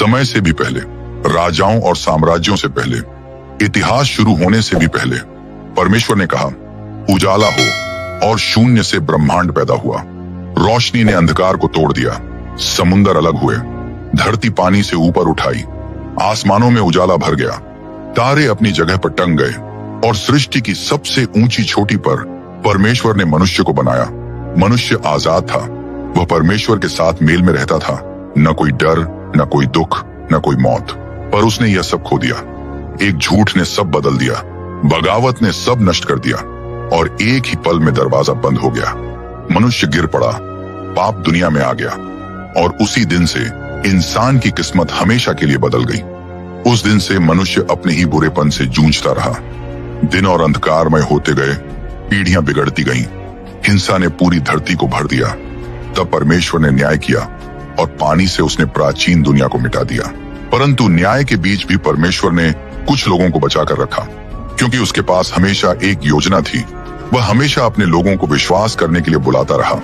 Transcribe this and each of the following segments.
समय से भी पहले, राजाओं और साम्राज्यों से पहले, इतिहास शुरू होने से भी पहले परमेश्वर ने कहा, उजाला हो, और शून्य से ब्रह्मांड पैदा हुआ। रोशनी ने अंधकार को तोड़ दिया, समुंदर अलग हुए, धरती पानी से ऊपर उठाई, आसमानों में उजाला भर गया, तारे अपनी जगह पर टंग गए, और सृष्टि की सबसे ऊंची चोटी पर परमेश्वर ने मनुष्य को बनाया। मनुष्य आजाद था, वह परमेश्वर के साथ मेल में रहता था। न कोई डर, न कोई दुख, न कोई मौत। पर उसने यह सब खो दिया। एक झूठ ने सब बदल दिया, बगावत ने सब नष्ट कर दिया, और एक ही पल में दरवाजा बंद हो गया। मनुष्य गिर पड़ा, पाप दुनिया में आ गया, और उसी दिन से इंसान की किस्मत हमेशा के लिए बदल गई। उस दिन से मनुष्य अपने ही बुरेपन से जूझता रहा। दिन और अंधकारमय होते गए, पीढ़ियां बिगड़ती गईं, हिंसा ने पूरी धरती को भर दिया। तब परमेश्वर ने न्याय किया, और पानी से उसने प्राचीन दुनिया को मिटा दिया। परंतु न्याय के बीच भी परमेश्वर ने कुछ लोगों को बचाकर रखा, क्योंकि उसके पास हमेशा एक योजना थी। वह हमेशा अपने लोगों को विश्वास करने के लिए बुलाता रहा।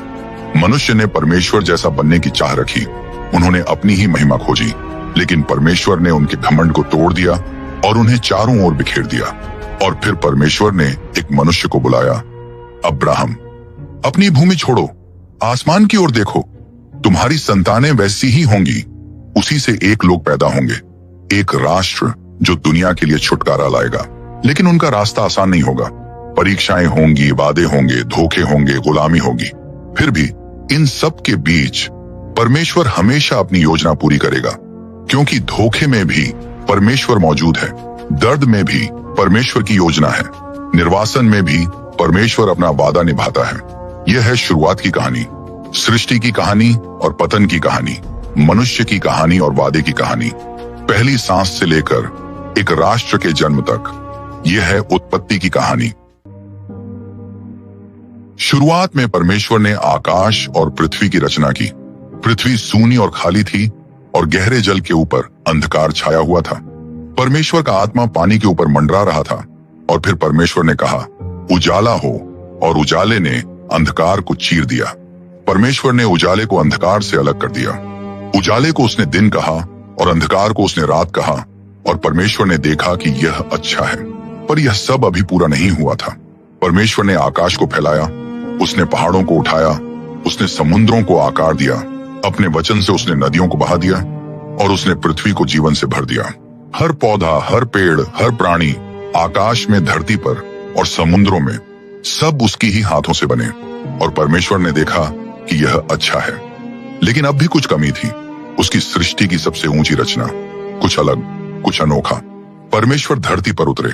मनुष्य ने परमेश्वर जैसा बनने की चाह रखी, उन्होंने अपनी ही महिमा खोजी, लेकिन परमेश्वर ने उनके घमंड को तोड़ दिया और उन्हें चारों ओर बिखेर दिया। और फिर परमेश्वर ने एक मनुष्य को बुलाया, अब्राहम, अपनी भूमि छोड़ो, आसमान की ओर देखो, तुम्हारी संतानें वैसी ही होंगी। उसी से एक लोग पैदा होंगे, एक राष्ट्र जो दुनिया के लिए छुटकारा लाएगा। लेकिन उनका रास्ता आसान नहीं होगा, परीक्षाएं होंगी, वादे होंगे, धोखे होंगे, गुलामी होगी। फिर भी इन सब के बीच परमेश्वर हमेशा अपनी योजना पूरी करेगा, क्योंकि धोखे में भी परमेश्वर मौजूद है, दर्द में भी परमेश्वर की योजना है, निर्वासन में भी परमेश्वर अपना वादा निभाता है। यह है शुरुआत की कहानी, सृष्टि की कहानी और पतन की कहानी, मनुष्य की कहानी और वादे की कहानी, पहली सांस से लेकर एक राष्ट्र के जन्म तक। यह है उत्पत्ति की कहानी। शुरुआत में परमेश्वर ने आकाश और पृथ्वी की रचना की। पृथ्वी सूनी और खाली थी, और गहरे जल के ऊपर अंधकार छाया हुआ था। परमेश्वर का आत्मा पानी के ऊपर मंडरा रहा था। और फिर परमेश्वर ने कहा, उजाला हो, और उजाले ने अंधकार को चीर दिया। परमेश्वर ने उजाले को अंधकार से अलग कर दिया। उजाले को उसने दिन कहा और अंधकार को उसने रात कहा। और परमेश्वर ने देखा कि यह अच्छा है। पर यह सब अभी पूरा नहीं हुआ था। परमेश्वर ने आकाश को फैलाया, उसने पहाड़ों को उठाया, उसने समुद्रों को आकार दिया, अपने वचन से उसने नदियों को बहा दिया, और उसने पृथ्वी को जीवन से भर दिया। हर पौधा, हर पेड़, हर प्राणी, आकाश में, धरती पर और समुद्रों में, सब उसकी ही हाथों से बने। और परमेश्वर ने देखा कि यह अच्छा है। लेकिन अब भी कुछ कमी थी, उसकी सृष्टि की सबसे ऊंची रचना, कुछ अलग, कुछ अनोखा। परमेश्वर धरती पर उतरे,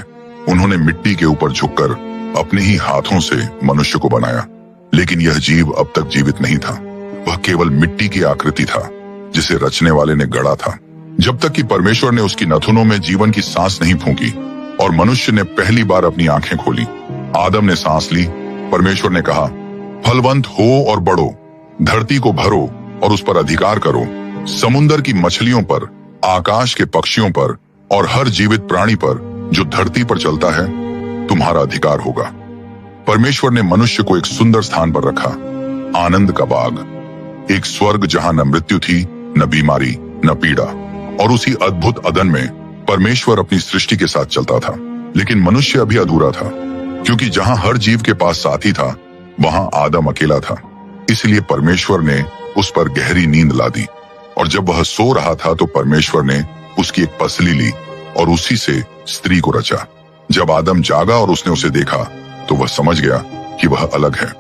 उन्होंने मिट्टी के ऊपर झुककर अपने ही हाथों से मनुष्य को बनाया। लेकिन यह जीव अब तक जीवित नहीं था, वह केवल मिट्टी की आकृति था जिसे रचने वाले ने गढ़ा था। जब तक कि परमेश्वर ने उसकी नथुनों में जीवन की सांस नहीं फूंकी और मनुष्य ने पहली बार अपनी आंखें खोली। आदम ने सांस ली। परमेश्वर ने कहा, फलवंत हो और बढ़ो, धरती को भरो और उस पर अधिकार करो, समुंदर की मछलियों पर, आकाश के पक्षियों पर और हर जीवित प्राणी पर जो धरती पर चलता है तुम्हारा अधिकार होगा। परमेश्वर ने मनुष्य को एक सुंदर स्थान पर रखा, आनंद का बाग, एक स्वर्ग जहां न मृत्यु थी, न बीमारी, न पीड़ा। और उसी अद्भुत अदन में परमेश्वर अपनी सृष्टि के साथ चलता था। लेकिन मनुष्य अभी अधूरा था, क्योंकि जहां हर जीव के पास साथी था, वहां आदम अकेला था। इसलिए परमेश्वर ने उस पर गहरी नींद ला दी। और जब वह सो रहा था तो परमेश्वर ने उसकी एक पसली ली और उसी से स्त्री को रचा। जब आदम जागा और उसने उसे देखा तो वह समझ गया कि वह अलग है,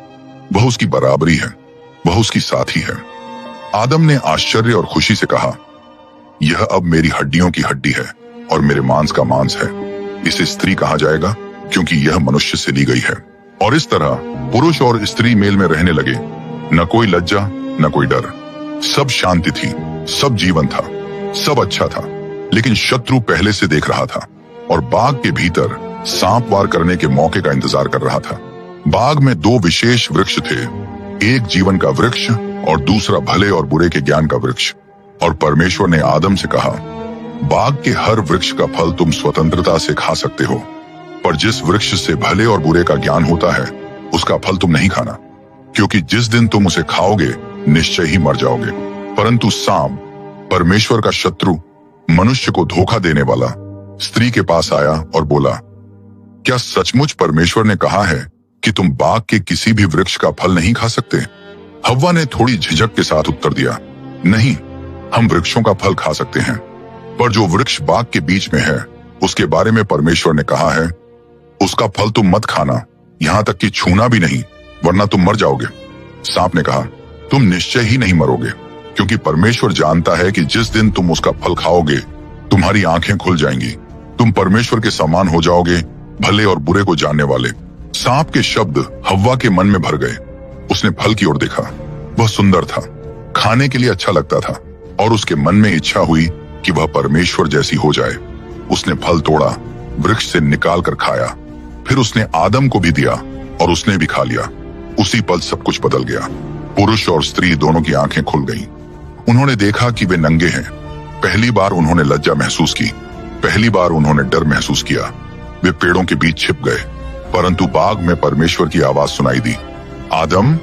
वह उसकी बराबरी है, वह उसकी साथी है। आदम ने आश्चर्य और खुशी से कहा, यह अब मेरी हड्डियों की हड्डी है और मेरे मांस का मांस है। इसे स्त्री कहा जाएगा, क्योंकि यह मनुष्य से ली गई है। और इस तरह पुरुष और स्त्री मेल में रहने लगे। न कोई लज्जा, न कोई डर, सब शांति थी, सब जीवन था, सब अच्छा था। लेकिन शत्रु पहले से देख रहा था और बाग के भीतर सांप वार करने के मौके का इंतजार कर रहा था। बाग में दो विशेष वृक्ष थे, एक जीवन का वृक्ष और दूसरा भले और बुरे के ज्ञान का वृक्ष। और परमेश्वर ने आदम से कहा, बाग के हर वृक्ष का फल तुम स्वतंत्रता से खा सकते हो, पर जिस वृक्ष से भले और बुरे का ज्ञान होता है उसका फल तुम नहीं खाना, क्योंकि जिस दिन तुम उसे खाओगे निश्चय ही मर जाओगे। परंतु सांप, परमेश्वर का शत्रु, मनुष्य को धोखा देने वाला स्त्री के पास आया और बोला, क्या सचमुच परमेश्वर ने कहा है कि तुम बाग के किसी भी वृक्ष का फल नहीं खा सकते? हव्वा ने थोड़ी झिझक के साथ उत्तर दिया, नहीं, हम वृक्षों का फल खा सकते हैं, पर जो वृक्ष बाग के बीच में है उसके बारे में परमेश्वर ने कहा है, उसका फल तुम मत खाना, यहाँ तक कि छूना भी नहीं, वरना तुम मर जाओगे। सांप ने कहा, तुम निश्चय ही नहीं मरोगे, क्योंकि परमेश्वर जानता है कि जिस दिन तुम उसका फल खाओगे तुम्हारी आंखें खुल जाएंगी, तुम परमेश्वर के समान हो जाओगे, भले और बुरे को जानने वाले। सांप के शब्द हव्वा के मन में भर गए। उसने फल की ओर देखा, वह सुंदर था, खाने के लिए अच्छा लगता था, और उसके मन में इच्छा हुई कि वह परमेश्वर जैसी हो जाए। उसने फल तोड़ा, वृक्ष से निकाल कर खाया, फिर उसने आदम को भी दिया और उसने भी खा लिया। उसी पल सब कुछ बदल गया। पुरुष और स्त्री दोनों की आंखें खुल गईं। उन्होंने देखा कि वे नंगे हैं। पहली बार उन्होंने लज्जा महसूस की, पहली बार उन्होंने डर महसूस किया। वे पेड़ों के बीच छिप गए, परंतु बाग में परमेश्वर की आवाज सुनाई दी, आदम,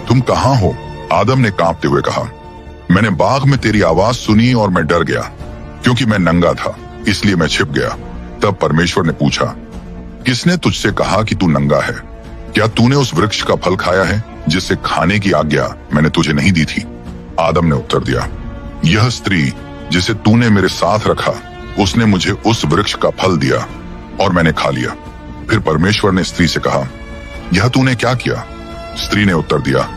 तुम कहाँ हो? आदम ने कांपते हुए कहा, मैंने बाग में तेरी आवाज सुनी और मैं डर गया, क्योंकि मैं नंगा था, इसलिए मैं छिप गया। तब परमेश्वर ने पूछा, किसने तुझसे कहा कि तू नंगा है? क्या तूने उस वृक्ष का फल खाया है जिससे खाने की आज्ञा मैंने तुझे नहीं दी थी? आदम ने उत्तर दिया, यह स्त्री जिसे तूने मेरे साथ रखा, उसने मुझे उस वृक्ष का फल दिया और मैंने खा लिया। फिर परमेश्वर ने स्त्री से कहा, यह तूने क्या किया? स्त्री ने उत्तर दिया,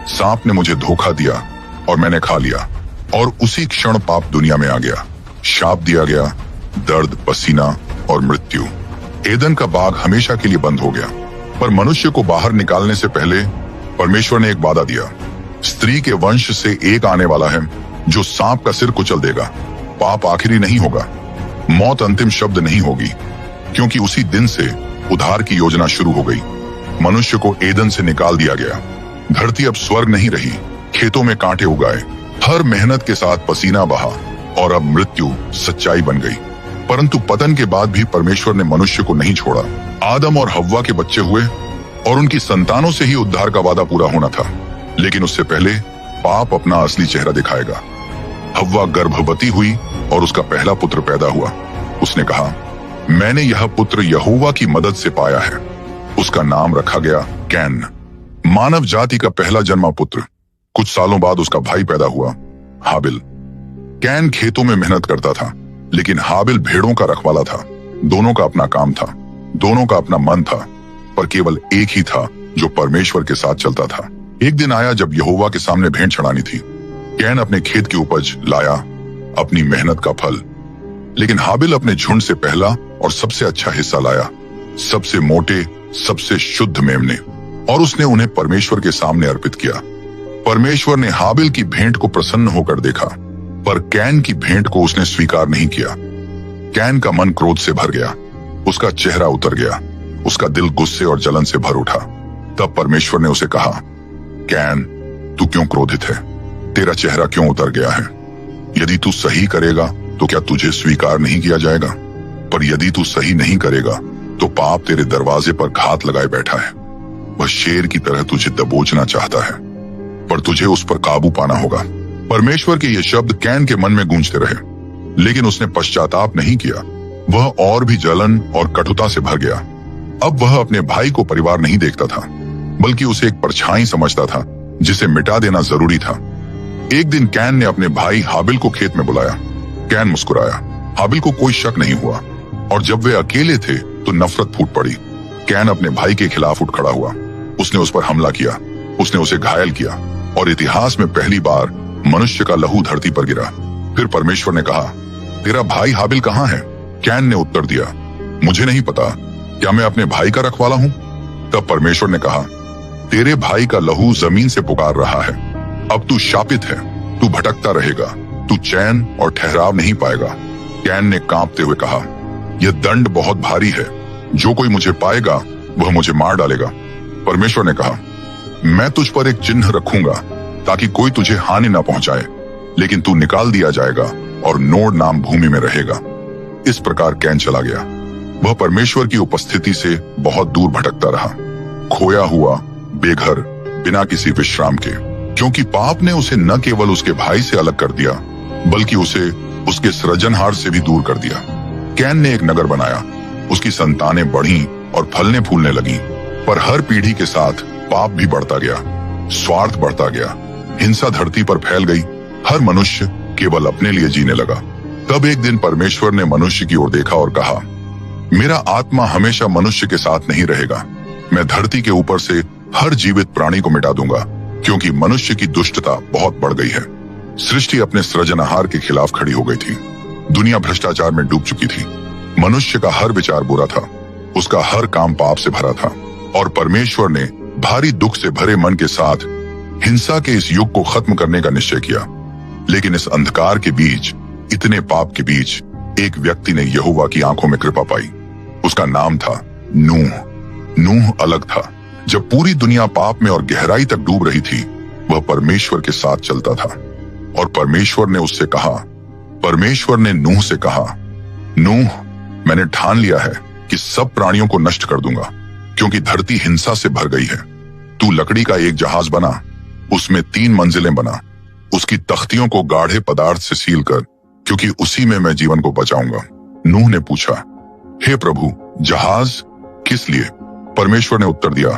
सांप ने मुझे धोखा दिया और मैंने खा लिया, और उसी क्षण पाप दुनिया में आ गया। शाप दिया गया, दर्द, पसीना और मृत्यु। एदन का बाग हमेशा के लिए बंद हो गया। पर मनुष्य को बाहर निकालने से पहले परमेश्वर ने एक वादा दिया, स्त्री के वंश से एक आने वाला है जो सांप का सिर कुचल देगा। पाप आखिरी नहीं होगा, मौत अंतिम शब्द नहीं होगी, क्योंकि उसी दिन से उद्धार की योजना शुरू हो गई। मनुष्य को एदन से निकाल दिया गया। धरती अब स्वर्ग नहीं रही, खेतों में कांटे उगाए, हर मेहनत के साथ पसीना बहा, और अब मृत्यु सच्चाई बन गई। परंतु पतन के बाद भी परमेश्वर ने मनुष्य को नहीं छोड़ा। आदम और हव्वा के बच्चे हुए और उनकी संतानों से ही उद्धार का वादा पूरा होना था। लेकिन उससे पहले पाप अपना असली चेहरा दिखाएगा। हव्वा गर्भवती हुई और उसका पहला पुत्र पैदा हुआ। उसने कहा, मैंने यह पुत्र यहोवा की मदद से पाया है। उसका नाम रखा गया कैन, मानव जाति का पहला जन्मा पुत्र। कुछ सालों बाद उसका भाई पैदा हुआ, हाबिल। कैन खेतों में मेहनत करता था, लेकिन हाबिल भेड़ों का रखवाला था। दोनों का अपना काम था, दोनों का अपना मन था, पर केवल एक ही था जो परमेश्वर के साथ चलता था। एक दिन आया जब यहोवा के सामने भेंट चढ़ानी थी। कैन अपने खेत की उपज लाया, अपनी मेहनत का फल, लेकिन हाबिल अपने झुंड से पहला और सबसे अच्छा हिस्सा लाया, सबसे मोटे, सबसे शुद्ध मेमने, और उसने उन्हें परमेश्वर के सामने अर्पित किया। परमेश्वर ने हाबिल की भेंट को प्रसन्न होकर देखा, पर कैन की भेंट को उसने स्वीकार नहीं किया। कैन का मन क्रोध से भर गया, उसका चेहरा उतर गया, उसका दिल गुस्से और जलन से भर उठा। तब परमेश्वर ने उसे कहा, कैन, तू क्यों क्रोधित है? तेरा चेहरा क्यों उतर गया है? यदि तू सही करेगा तो क्या तुझे स्वीकार नहीं किया जाएगा? पर यदि तू सही नहीं करेगा तो पाप तेरे दरवाजे पर घात लगाए बैठा है। वह शेर की तरह तुझे दबोचना चाहता है, पर तुझे उस पर काबू पाना होगा। परमेश्वर के ये शब्द कैन के मन में गूंजते रहे, लेकिन उसने पश्चाताप नहीं किया। वह और भी जलन और कटुता से भर गया। अब वह अपने भाई को परिवार नहीं देखता था, बल्कि उसे एक परछाई समझता था जिसे मिटा देना जरूरी था। एक दिन कैन ने अपने भाई हाबिल को खेत में बुलाया। कैन मुस्कुराया। हाबिल को कोई शक नहीं हुआ, और जब वे अकेले थे तो नफरत फूट पड़ी। कैन अपने भाई के खिलाफ उठ खड़ा हुआ। उसने उस पर हमला किया, उसने उसे घायल किया, और इतिहास में पहली बार मनुष्य का लहू धरती पर गिरा। फिर परमेश्वर ने कहा, तेरा भाई हाबिल कहाँ है? कैन ने उत्तर दिया, मुझे नहीं पता, क्या मैं अपने भाई का रखवाला हूँ? तब परमेश्वर ने कहा, तेरे भाई का लहू जमीन से पुकार रहा है। अब तू शापित है, तू भटकता रहेगा, तू चैन और ठहराव नहीं पाएगा। कैन ने कांपते हुए कहा, यह दंड बहुत भारी है, जो कोई मुझे पाएगा वह मुझे मार डालेगा। परमेश्वर ने कहा, मैं तुझ पर एक चिन्ह रखूंगा ताकि कोई तुझे हानि ना पहुंचाए, लेकिन तू निकाल दिया जाएगा और नोड नाम भूमि में रहेगा। इस प्रकार कैन चला गया। वह परमेश्वर की उपस्थिति से बहुत दूर भटकता रहा, खोया हुआ, बेघर, बिना किसी विश्राम के, क्योंकि पाप ने उसे न केवल उसके भाई से अलग कर दिया, बल्कि उसे उसके सृजनहार से भी दूर कर दिया। कैन ने एक नगर बनाया, उसकी संतानें बढ़ी और फलने फूलने लगी, पर हर पीढ़ी के साथ पाप भी बढ़ता गया, स्वार्थ बढ़ता गया, हिंसा धरती पर फैल गई, हर मनुष्य केवल अपने लिए जीने लगा। तब एक दिन परमेश्वर ने मनुष्य की ओर देखा और कहा, मेरा आत्मा हमेशा मनुष्य के साथ नहीं रहेगा। मैं धरती के ऊपर से हर जीवित प्राणी को मिटा दूंगा, क्योंकि मनुष्य की दुष्टता बहुत बढ़ गई है। सृष्टि अपने सृजनहार के खिलाफ खड़ी हो गई थी। दुनिया भ्रष्टाचार में डूब चुकी थी। मनुष्य का हर विचार बुरा था, उसका हर काम पाप से भरा था, और परमेश्वर ने भारी दुख से भरे मन के साथ हिंसा के इस युग को खत्म करने का निश्चय किया। लेकिन इस अंधकार के बीच, इतने पाप के बीच, एक व्यक्ति ने यहोवा की आंखों में कृपा पाई। उसका नाम था नूह। नूह अलग था। जब पूरी दुनिया पाप में और गहराई तक डूब रही थी, वह परमेश्वर के साथ चलता था। और परमेश्वर ने नूह से कहा, नूह, मैंने ठान लिया है कि सब प्राणियों को नष्ट कर दूंगा, क्योंकि धरती हिंसा से भर गई है। तू लकड़ी का एक जहाज बना, उसमें 3 मंजिलें बना, उसकी तख्तियों को गाढ़े पदार्थ से सील कर, क्योंकि उसी में मैं जीवन को बचाऊंगा। नूह ने पूछा, हे प्रभु, जहाज किस लिए? परमेश्वर ने उत्तर दिया,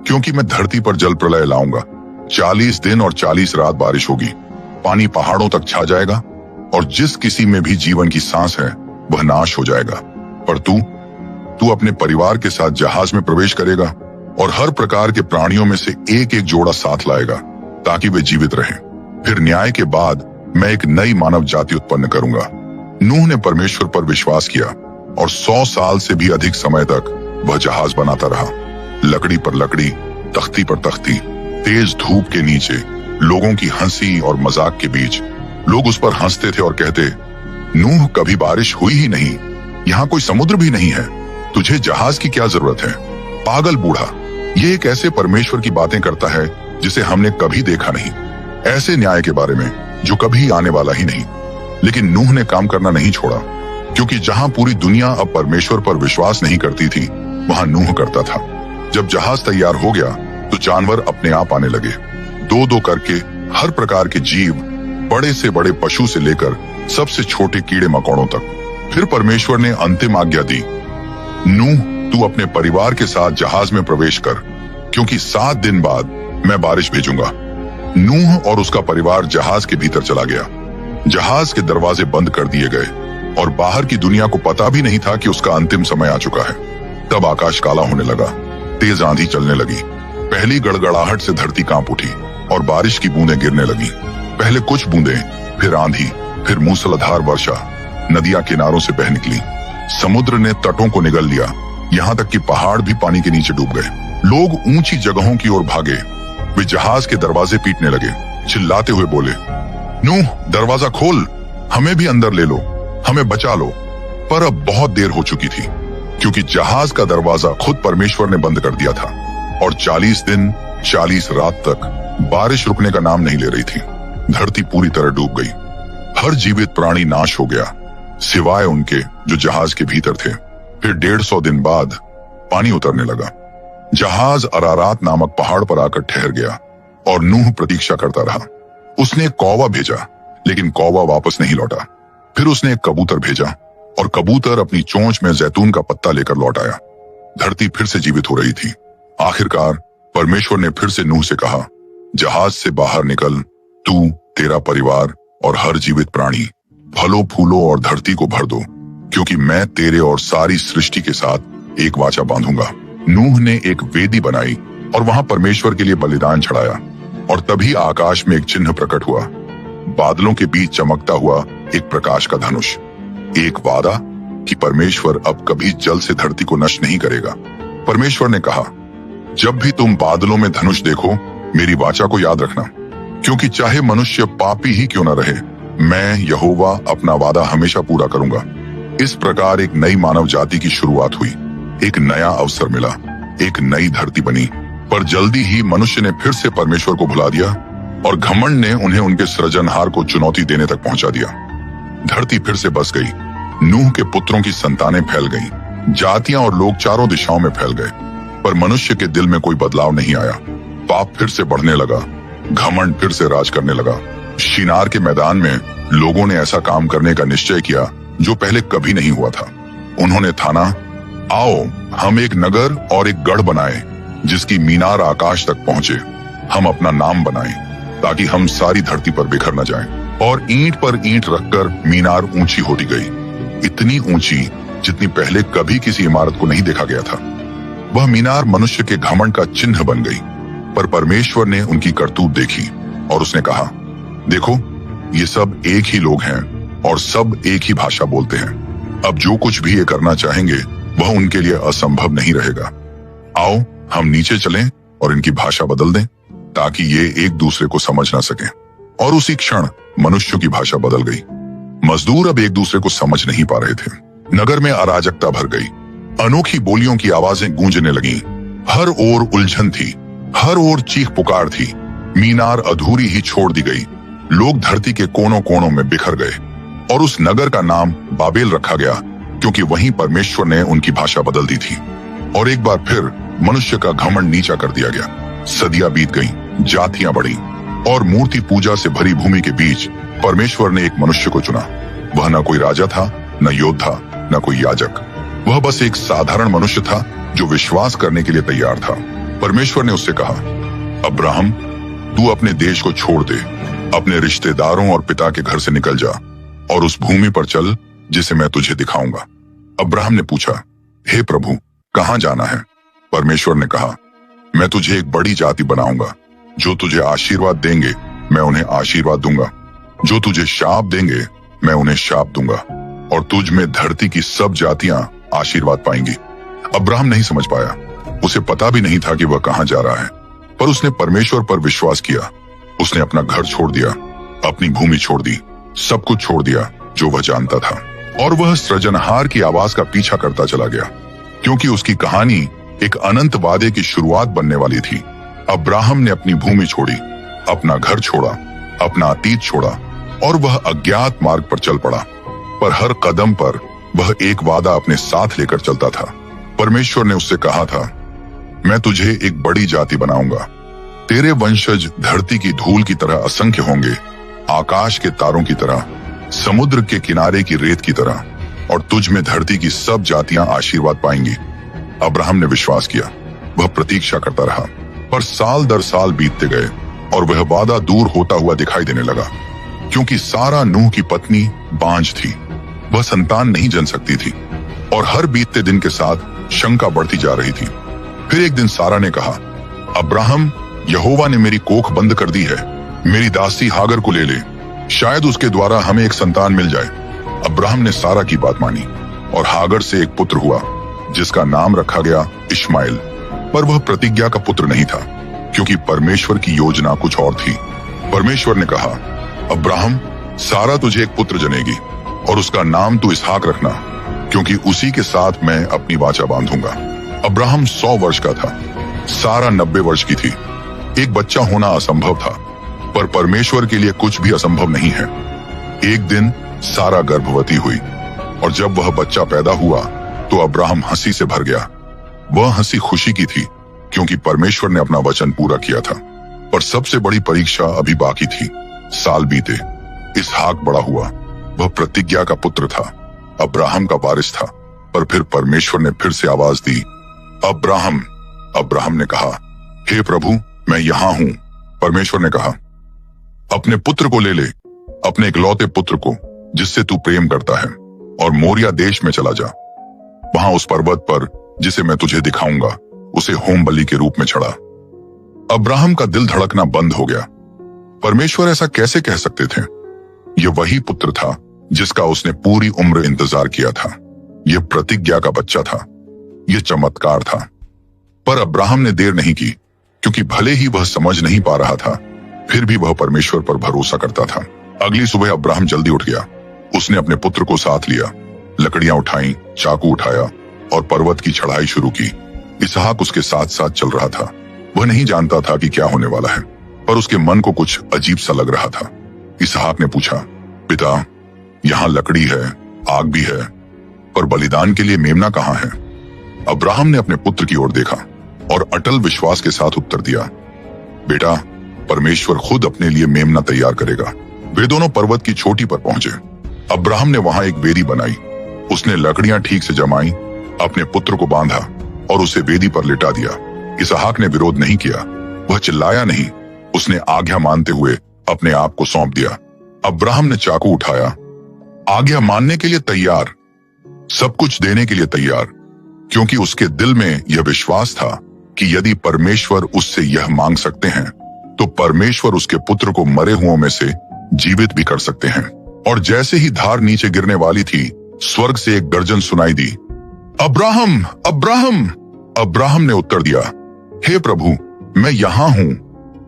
क्योंकि मैं धरती पर जल प्रलय लाऊंगा। 40 दिन और 40 रात बारिश होगी, पानी पहाड़ों तक छा जाएगा, और जिस किसी में भी जीवन की सांस है वह नाश हो जाएगा। पर तू अपने परिवार के साथ जहाज में प्रवेश करेगा और हर प्रकार के प्राणियों में से एक एक जोड़ा साथ लाएगा, ताकि वे जीवित रहें। फिर न्याय के बाद मैं एक नई मानव जाति उत्पन्न करूंगा। नूह ने परमेश्वर पर विश्वास किया और 100 साल से भी अधिक समय तक वह जहाज बनाता रहा। लकड़ी पर लकड़ी, तख्ती पर तख्ती, तेज धूप के नीचे, लोगों की हंसी और मजाक के बीच लोग उस पर हंसते थे और कहते, नूह, कभी बारिश हुई ही नहीं, यहाँ कोई समुद्र भी नहीं है, तुझे जहाज की क्या जरूरत है? पागल बूढ़ा, ये एक ऐसे परमेश्वर की बातें करता है जिसे हमने कभी देखा नहीं, ऐसे न्याय के बारे में जो कभी आने वाला ही नहीं। लेकिन नूह ने काम करना नहीं छोड़ा, क्योंकि जहां पूरी दुनिया अब परमेश्वर पर विश्वास नहीं करती थी, वहां नूह करता था। जब जहाज तैयार हो गया तो जानवर अपने आप आने लगे, 2-2 करके, हर प्रकार के जीव, बड़े से बड़े पशु से लेकर सबसे छोटे कीड़े मकोड़ों तक। फिर परमेश्वर ने अंतिम आज्ञा दी, नूह, तू अपने परिवार के साथ जहाज में प्रवेश कर, क्योंकि 7 दिन बाद मैं बारिश भेजूंगा। नूह और उसका परिवार जहाज के भीतर चला गया। जहाज के दरवाजे बंद कर दिए गए और बाहर की दुनिया को पता भी नहीं था कि उसका अंतिम समय आ चुका है। तब आकाश काला होने लगा, तेज आंधी चलने लगी, पहली गड़गड़ाहट से धरती कांप उठी और बारिश की बूंदें गिरने लगी। पहले कुछ बूंदें, फिर आंधी, फिर मूसलाधार वर्षा। नदियां किनारों से बह निकली, समुद्र ने तटों को निगल लिया, यहाँ तक कि पहाड़ भी पानी के नीचे डूब गए। लोग ऊंची जगहों की ओर भागे, वे जहाज के दरवाजे पीटने लगे, चिल्लाते हुए बोले, नूह, दरवाजा खोल, हमें भी अंदर ले लो, हमें बचा लो। पर अब बहुत देर हो चुकी थी, क्योंकि जहाज का दरवाजा खुद परमेश्वर ने बंद कर दिया था, और 40 दिन 40 रात तक बारिश रुकने का नाम नहीं ले रही थी। धरती पूरी तरह डूब गई, हर जीवित प्राणी नाश हो गया, सिवाय उनके जो जहाज के भीतर थे। फिर 150 दिन बाद पानी उतरने लगा। जहाज अरारात नामक पहाड़ पर आकर ठहर गया और नूह प्रतीक्षा करता रहा। उसने एक कौवा भेजा, लेकिन कौवा वापस नहीं लौटा। फिर उसने एक कबूतर भेजा और कबूतर अपनी चोंच में जैतून का पत्ता लेकर लौट आया। धरती फिर से जीवित हो रही थी। आखिरकार परमेश्वर ने फिर से नूह से कहा, जहाज से बाहर निकल, तू, तेरा परिवार और हर जीवित प्राणी, फलों फूलों और धरती को भर दो, क्योंकि मैं तेरे और सारी सृष्टि के साथ एक वाचा बांधूंगा। नूह ने एक वेदी बनाई और वहां परमेश्वर के लिए बलिदान चढ़ाया, और तभी आकाश में एक चिन्ह प्रकट हुआ, बादलों के बीच चमकता हुआ एक प्रकाश का धनुष। एक वादा कि परमेश्वर अब कभी जल से धरती को नष्ट नहीं करेगा। परमेश्वर ने कहा, जब भी तुम बादलों में धनुष देखो, मेरी वाचा को याद रखना, क्योंकि चाहे मनुष्य पापी ही क्यों न रहे, मैं यहोवा अपना वादा हमेशा पूरा करूंगा। इस प्रकार एक नई मानव जाति की शुरुआत हुई, एक नया अवसर मिला, एक नई धरती बनी। पर जल्दी ही मनुष्य ने फिर से परमेश्वर को भुला दिया और घमंड ने उन्हें उनके सृजनहार को चुनौती देने तक पहुंचा दिया। धरती फिर से बस गई, नूह के पुत्रों की संतानें फैल गईं, जातियां और लोग चारों दिशाओं में फैल गए, पर मनुष्य के दिल में कोई बदलाव नहीं आया। पाप फिर से बढ़ने लगा, घमंड फिर से राज करने लगा। शिनार के मैदान में लोगों ने ऐसा काम करने का निश्चय किया जो पहले कभी नहीं हुआ था। उन्होंने ठाना, आओ हम एक नगर और एक गढ़ बनाएं जिसकी मीनार आकाश तक पहुंचे। हम अपना नाम बनाएं ताकि हम सारी धरती पर बिखर न जाएं। और ईंट पर ईंट रखकर मीनार ऊंची होती गई, इतनी ऊंची जितनी पहले कभी किसी इमारत को नहीं देखा गया था। वह मीनार मनुष्य के घमंड का चिन्ह बन गई। पर परमेश्वर ने उनकी करतूत देखी और उसने कहा, देखो ये सब एक ही लोग हैं और सब एक ही भाषा बोलते हैं। अब जो कुछ भी ये करना चाहेंगे वह उनके लिए असंभव नहीं रहेगा। आओ हम नीचे चलें और इनकी भाषा बदल दें ताकि ये एक दूसरे को समझ ना सकें। और उसी क्षण मनुष्यों की भाषा बदल गई। मजदूर अब एक दूसरे को समझ नहीं पा रहे थे। नगर में अराजकता भर गई। अनोखी बोलियों की आवाजें गूंजने लगीं। हर ओर उलझन थी, हर ओर चीख पुकार थी। मीनार अधूरी ही छोड़ दी गई। लोग धरती के कोनों कोनों में बिखर गए और उस नगर का नाम बाबेल रखा गया क्योंकि वहीं परमेश्वर ने उनकी भाषा बदल दी थी। और एक बार फिर मनुष्य का घमंड नीचा कर दिया गया। सदियां बीत गईं, जातियां बढ़ी और मूर्ति पूजा से भरी भूमि के बीच परमेश्वर ने एक मनुष्य को चुना। वह न कोई राजा था, न योद्धा, न कोई याजक। वह बस एक साधारण मनुष्य था जो विश्वास करने के लिए तैयार था। परमेश्वर ने उससे कहा, अब्राहम तू अपने देश को छोड़ दे, अपने रिश्तेदारों और पिता के घर से निकल जा और उस भूमि पर चल जिसे मैं तुझे दिखाऊंगा। अब्राहम ने पूछा, हे प्रभु कहां जाना है? परमेश्वर ने कहा, मैं तुझे एक बड़ी जाति बनाऊंगा। जो तुझे आशीर्वाद देंगे मैं उन्हें आशीर्वाद दूंगा, जो तुझे शाप देंगे मैं उन्हें शाप दूंगा और तुझ में धरती की सब जातियां आशीर्वाद पाएंगी। अब्राहम नहीं समझ पाया, उसे पता भी नहीं था कि वह कहां जा रहा है, पर उसने परमेश्वर पर विश्वास किया। उसने अपना घर छोड़ दिया, अपनी भूमि छोड़ दी, सब कुछ छोड़ दिया जो वह जानता था और वह सृजनहार की आवाज का पीछा करता चला गया क्योंकि उसकी कहानी एक अनंत वादे की शुरुआत बनने वाली थी। अब्राहम ने अपनी भूमि छोड़ी, अपना घर छोड़ा, अपना अतीत छोड़ा और वह अज्ञात मार्ग पर चल पड़ा। पर हर कदम पर वह एक वादा अपने साथ लेकर चलता था। परमेश्वर ने उससे कहा था, मैं तुझे एक बड़ी जाति बनाऊंगा। तेरे वंशज धरती की धूल की तरह असंख्य होंगे, आकाश के तारों की तरह, समुद्र के किनारे की रेत की तरह, और तुझ में धरती की सब जातियां आशीर्वाद पाएंगी। अब्राहम ने विश्वास किया, वह प्रतीक्षा करता रहा, पर साल दर साल बीतते गए और वह वादा दूर होता हुआ दिखाई देने लगा क्योंकि सारा नूह की पत्नी बांझ थी। वह संतान नहीं जन सकती थी और हर बीतते दिन के साथ शंका बढ़ती जा रही थी। फिर एक दिन सारा ने कहा, अब्राहम यहोवा ने मेरी कोख बंद कर दी है, मेरी दासी हागर को ले ले, शायद उसके द्वारा हमें एक संतान मिल जाए। अब्राहम ने सारा की बात मानी और हागर से एक पुत्र हुआ जिसका नाम रखा गया इश्माएल। पर वह प्रतिज्ञा का पुत्र नहीं था क्योंकि परमेश्वर की योजना कुछ और थी। परमेश्वर ने कहा, अब्राहम सारा तुझे एक पुत्र जनेगी और उसका नाम तू इसहाक रखना क्योंकि उसी के साथ मैं अपनी वाचा बांधूंगा। अब्राहम 100 वर्ष का था, सारा 90 वर्ष की थी। एक बच्चा होना असंभव था, पर परमेश्वर के लिए कुछ भी असंभव नहीं है। एक दिन सारा गर्भवती हुई और जब वह बच्चा पैदा हुआ तो अब्राहम हंसी से भर गया। वह हंसी खुशी की थी क्योंकि परमेश्वर ने अपना वचन पूरा किया था। पर सबसे बड़ी परीक्षा अभी बाकी थी। साल बीते, इसहाक बड़ा हुआ, वह प्रतिज्ञा का पुत्र था, अब्राहम का वारिस था। पर फिर परमेश्वर ने फिर से आवाज दी, अब्राहम। अब्राहम ने कहा, हे प्रभु मैं यहां हूं। परमेश्वर ने कहा, अपने पुत्र को ले ले, अपने इकलौते पुत्र को जिससे तू प्रेम करता है, और मोरिया देश में चला जा। वहां उस पर्वत पर जिसे मैं तुझे दिखाऊंगा उसे होम बलि के रूप में चढ़ा। अब्राहम का दिल धड़कना बंद हो गया। परमेश्वर ऐसा कैसे कह सकते थे? यह वही पुत्र था जिसका उसने पूरी उम्र इंतजार किया था। यह प्रतिज्ञा का बच्चा था, यह चमत्कार था। पर अब्राहम ने देर नहीं की क्योंकि भले ही वह समझ नहीं पा रहा था, फिर भी वह परमेश्वर पर भरोसा करता था। अगली सुबह अब्राहम जल्दी उठ गया। उसने अपने पुत्र को साथ लिया, लकड़ियां उठाई, चाकू उठाया और पर्वत की चढ़ाई शुरू की। इसहाक उसके साथ साथ चल रहा था। वह नहीं जानता था कि क्या होने वाला है, पर उसके मन को कुछ अजीब सा लग रहा था। इसहाक ने पूछा, पिता यहाँ लकड़ी है, आग भी है, पर बलिदान के लिए मेमना कहाँ है? अब्राहम ने अपने पुत्र की ओर देखा और अटल विश्वास के साथ उत्तर दिया, बेटा परमेश्वर खुद अपने लिए मेमना तैयार करेगा। वे दोनों पर्वत की चोटी पर पहुंचे। अब्राहम ने वहां एक वेदी बनाई। उसने लकड़ियां ठीक से जमाई, अपने पुत्र को बांधा और उसे वेदी पर लिटा दिया। इसहाक ने विरोध नहीं किया, वह चिल्लाया नहीं। उसने आज्ञा मानते हुए अपने आप को सौंप दिया। अब्राहम ने चाकू उठाया, आज्ञा मानने के लिए तैयार, सब कुछ देने के लिए तैयार, क्योंकि उसके दिल में यह विश्वास था कि यदि परमेश्वर उससे यह मांग सकते हैं तो परमेश्वर उसके पुत्र को मरे हुओं में से जीवित भी कर सकते हैं। और जैसे ही धार नीचे गिरने वाली थी, स्वर्ग से एक गर्जन सुनाई दी, अब्राहम, अब्राहम। अब्राहम ने उत्तर दिया, हे प्रभु, मैं यहां हूं।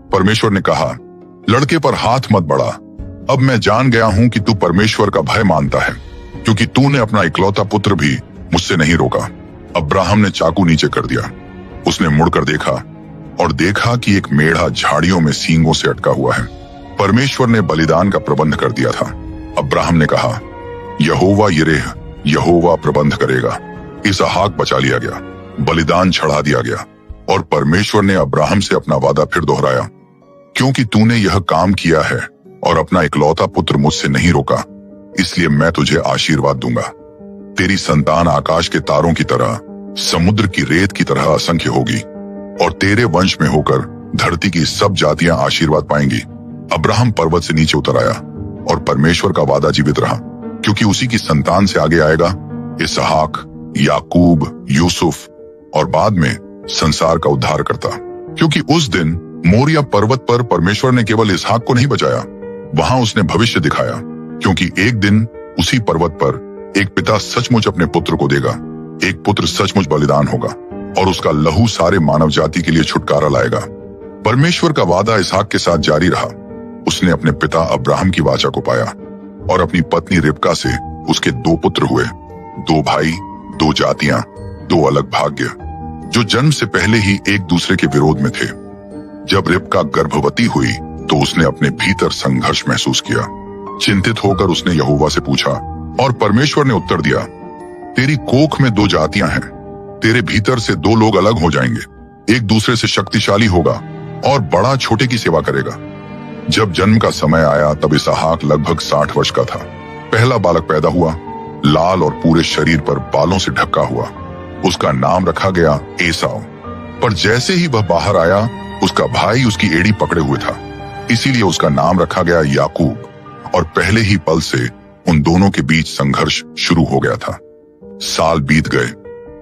परमेश्वर ने कहा, लड़के पर हाथ मत बढ़ा। अब मैं जान गया हूं कि तू परमेश्वर का भय मानता है, क्योंकि तूने अपना इकलौता पुत्र भी मुझसे नहीं रोका। अब्राहम ने चाकू नीचे कर दिया। उसने मुड़कर देखा और देखा कि एक मेढ़ा झाड़ियों में सींगों से अटका हुआ है। परमेश्वर ने बलिदान का प्रबंध कर दिया था। अब्राहम ने कहा, यहोवा यिरेह, यहोवा प्रबंध करेगा। इसहाक बचा लिया गया, बलिदान चढ़ा दिया गया। और परमेश्वर ने अब्राहम से अपना वादा फिर दोहराया, क्योंकि तूने यह काम किया है और अपना इकलौता पुत्र मुझसे नहीं रोका, इसलिए मैं तुझे आशीर्वाद दूंगा। तेरी संतान आकाश के तारों की तरह, समुद्र की रेत की तरह असंख्य होगी, और तेरे वंश में होकर धरती की सब जातियां आशीर्वाद पाएंगी। अब्राहम पर्वत से नीचे उतर आया और परमेश्वर का वादा जीवित रहा, क्योंकि उसी की संतान से आगे आएगा इसहाक, याकूब, यूसुफ और बाद में संसार का उद्धार करता। क्योंकि उस दिन मोरिया पर्वत पर परमेश्वर ने केवल इसहाक को नहीं बचाया, वहां उसने भविष्य दिखाया, क्योंकि एक दिन उसी पर्वत पर एक पिता सचमुच अपने पुत्र को देगा, एक पुत्र सचमुच बलिदान होगा और उसका लहू सारे मानव जाति के लिए छुटकारा लाएगा। परमेश्वर का वादा इसहाक के साथ जारी रहा। उसने अपने पिता अब्राहम की वाचा को पाया और अपनी पत्नी रिबका से उसके 2 पुत्र हुए, 2 भाई, 2 जातियां, 2 अलग भाग्य, जो जन्म से पहले ही एक दूसरे के विरोध में थे। जब रिबका गर्भवती हुई तो उसने अपने भीतर संघर्ष महसूस किया। चिंतित होकर उसने यहोवा से पूछा और परमेश्वर ने उत्तर दिया, तेरी कोख में 2 जातियां हैं, तेरे भीतर से 2 लोग अलग हो जाएंगे, एक दूसरे से शक्तिशाली होगा और बड़ा छोटे की सेवा करेगा। जब जन्म का समय आया तब इसहाक लगभग 60 वर्ष का था। पहला बालक पैदा हुआ, लाल और पूरे शरीर पर बालों से ढका हुआ। उसका नाम रखा गया एसाव। पर जैसे ही वह बाहर आया, उसका भाई उसकी एड़ी पकड़े हुए था, इसीलिए उसका नाम रखा गया याकूब। और पहले ही पल से उन दोनों के बीच संघर्ष शुरू हो गया था। साल बीत गए,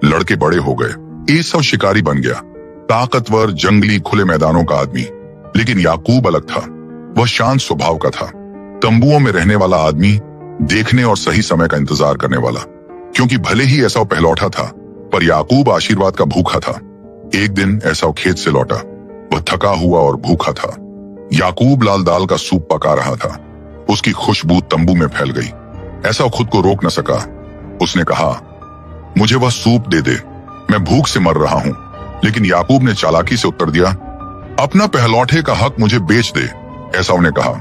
लड़के बड़े हो गए। एसाव शिकारी बन गया, ताकतवर, जंगली, खुले मैदानों का आदमी। लेकिन याकूब अलग था, वह शांत स्वभाव का था, तंबुओं में रहने वाला आदमी, देखने और सही समय का इंतजार करने वाला। क्योंकि भले ही एसाव पहलौठा था, पर याकूब आशीर्वाद का भूखा था। एक दिन एसाव खेत से लौटा, वह थका हुआ और भूखा था। याकूब लाल दाल का सूप पका रहा था। उसकी खुशबू तंबू में फैल गई। एसाव खुद को रोक न सका। उसने कहा, मुझे वह सूप दे दे, मैं भूख से मर रहा हूं। लेकिन याकूब ने चालाकी से उत्तर दिया, अपना पहलौठे का हक मुझे बेच दे। एसाव ने कहा,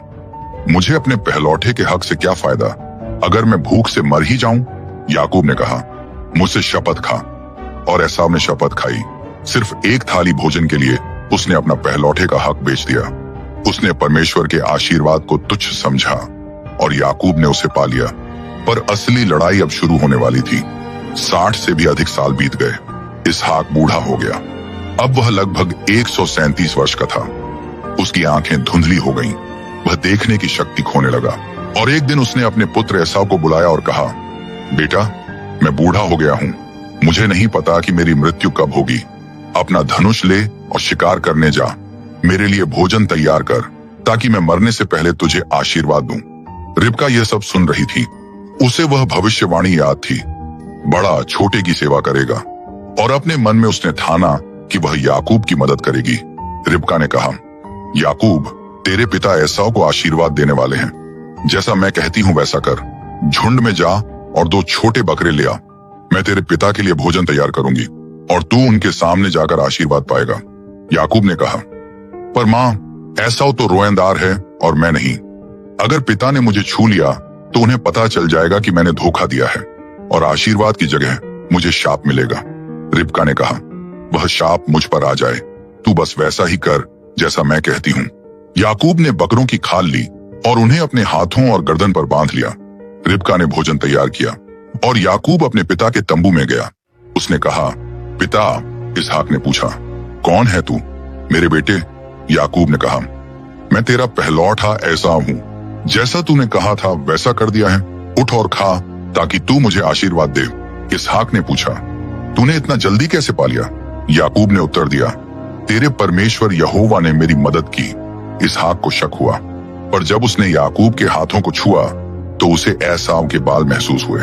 मुझे अपने पहलौठे के हक से क्या फायदा, अगर मैं भूख से मर ही जाऊं। याकूब ने कहा, मुझसे शपथ खा। और एसाव ने शपथ खाई। सिर्फ एक थाली भोजन के लिए उसने अपना पहलौठे का हक बेच दिया। उसने परमेश्वर के आशीर्वाद को तुच्छ समझा और याकूब ने उसे पा लिया। पर असली लड़ाई अब शुरू होने वाली थी। 60 से भी अधिक साल बीत गए। इसहाक बूढ़ा हो गया। अब वह लगभग 137 वर्ष का था। उसकी आंखें धुंधली हो गईं। वह देखने की शक्ति खोने लगा। और एक दिन उसने अपने पुत्र एसाव को बुलाया और कहा, बेटा, मैं बूढ़ा हो गया हूं, मुझे नहीं पता कि मेरी मृत्यु कब होगी। अपना धनुष ले और शिकार करने जा। मेरे लिए भोजन तैयार कर, ताकि मैं मरने से पहले तुझे आशीर्वाद दूं। रिबका यह सब सुन रही थी। उसे वह भविष्यवाणी याद थी, बड़ा छोटे की सेवा करेगा। और अपने मन में उसने ठाना कि वह याकूब की मदद करेगी। रिबका ने कहा, याकूब, तेरे पिता एसाव को आशीर्वाद देने वाले हैं। जैसा मैं कहती हूं वैसा कर। झुंड में जा और 2 छोटे बकरे ले आ। मैं तेरे पिता के लिए भोजन तैयार करूंगी और तू उनके सामने जाकर आशीर्वाद पाएगा। याकूब ने कहा, पर मां, एसाव तो रोएंदार है और मैं नहीं। अगर पिता ने मुझे छू लिया तो उन्हें पता चल जाएगा कि मैंने धोखा दिया है और आशीर्वाद की जगह मुझे शाप मिलेगा। रिबका ने कहा, वह शाप मुझ पर आ जाए, तू बस वैसा ही कर जैसा मैं कहती हूं। याकूब ने बकरों की खाल ली और उन्हें अपने हाथों और गर्दन पर बांध लिया। रिबका ने भोजन तैयार किया और याकूब अपने पिता के तंबू में गया। उसने कहा, पिता, इसहाक ने पूछा, कौन है तू? मेरे बेटे, याकूब ने कहा, मैं तेरा पहलौठा ऐसा हूं, जैसा तूने कहा था वैसा कर दिया है। उठ और खा ताकि तू मुझे आशीर्वाद दे। इसहाक ने पूछा, तूने इतना जल्दी कैसे पा लिया? याकूब ने उत्तर दिया, तेरे परमेश्वर यहोवा ने मेरी मदद की। इसहाक को शक हुआ, पर जब उसने याकूब के हाथों को छुआ तो उसे एसाव के बाल महसूस हुए।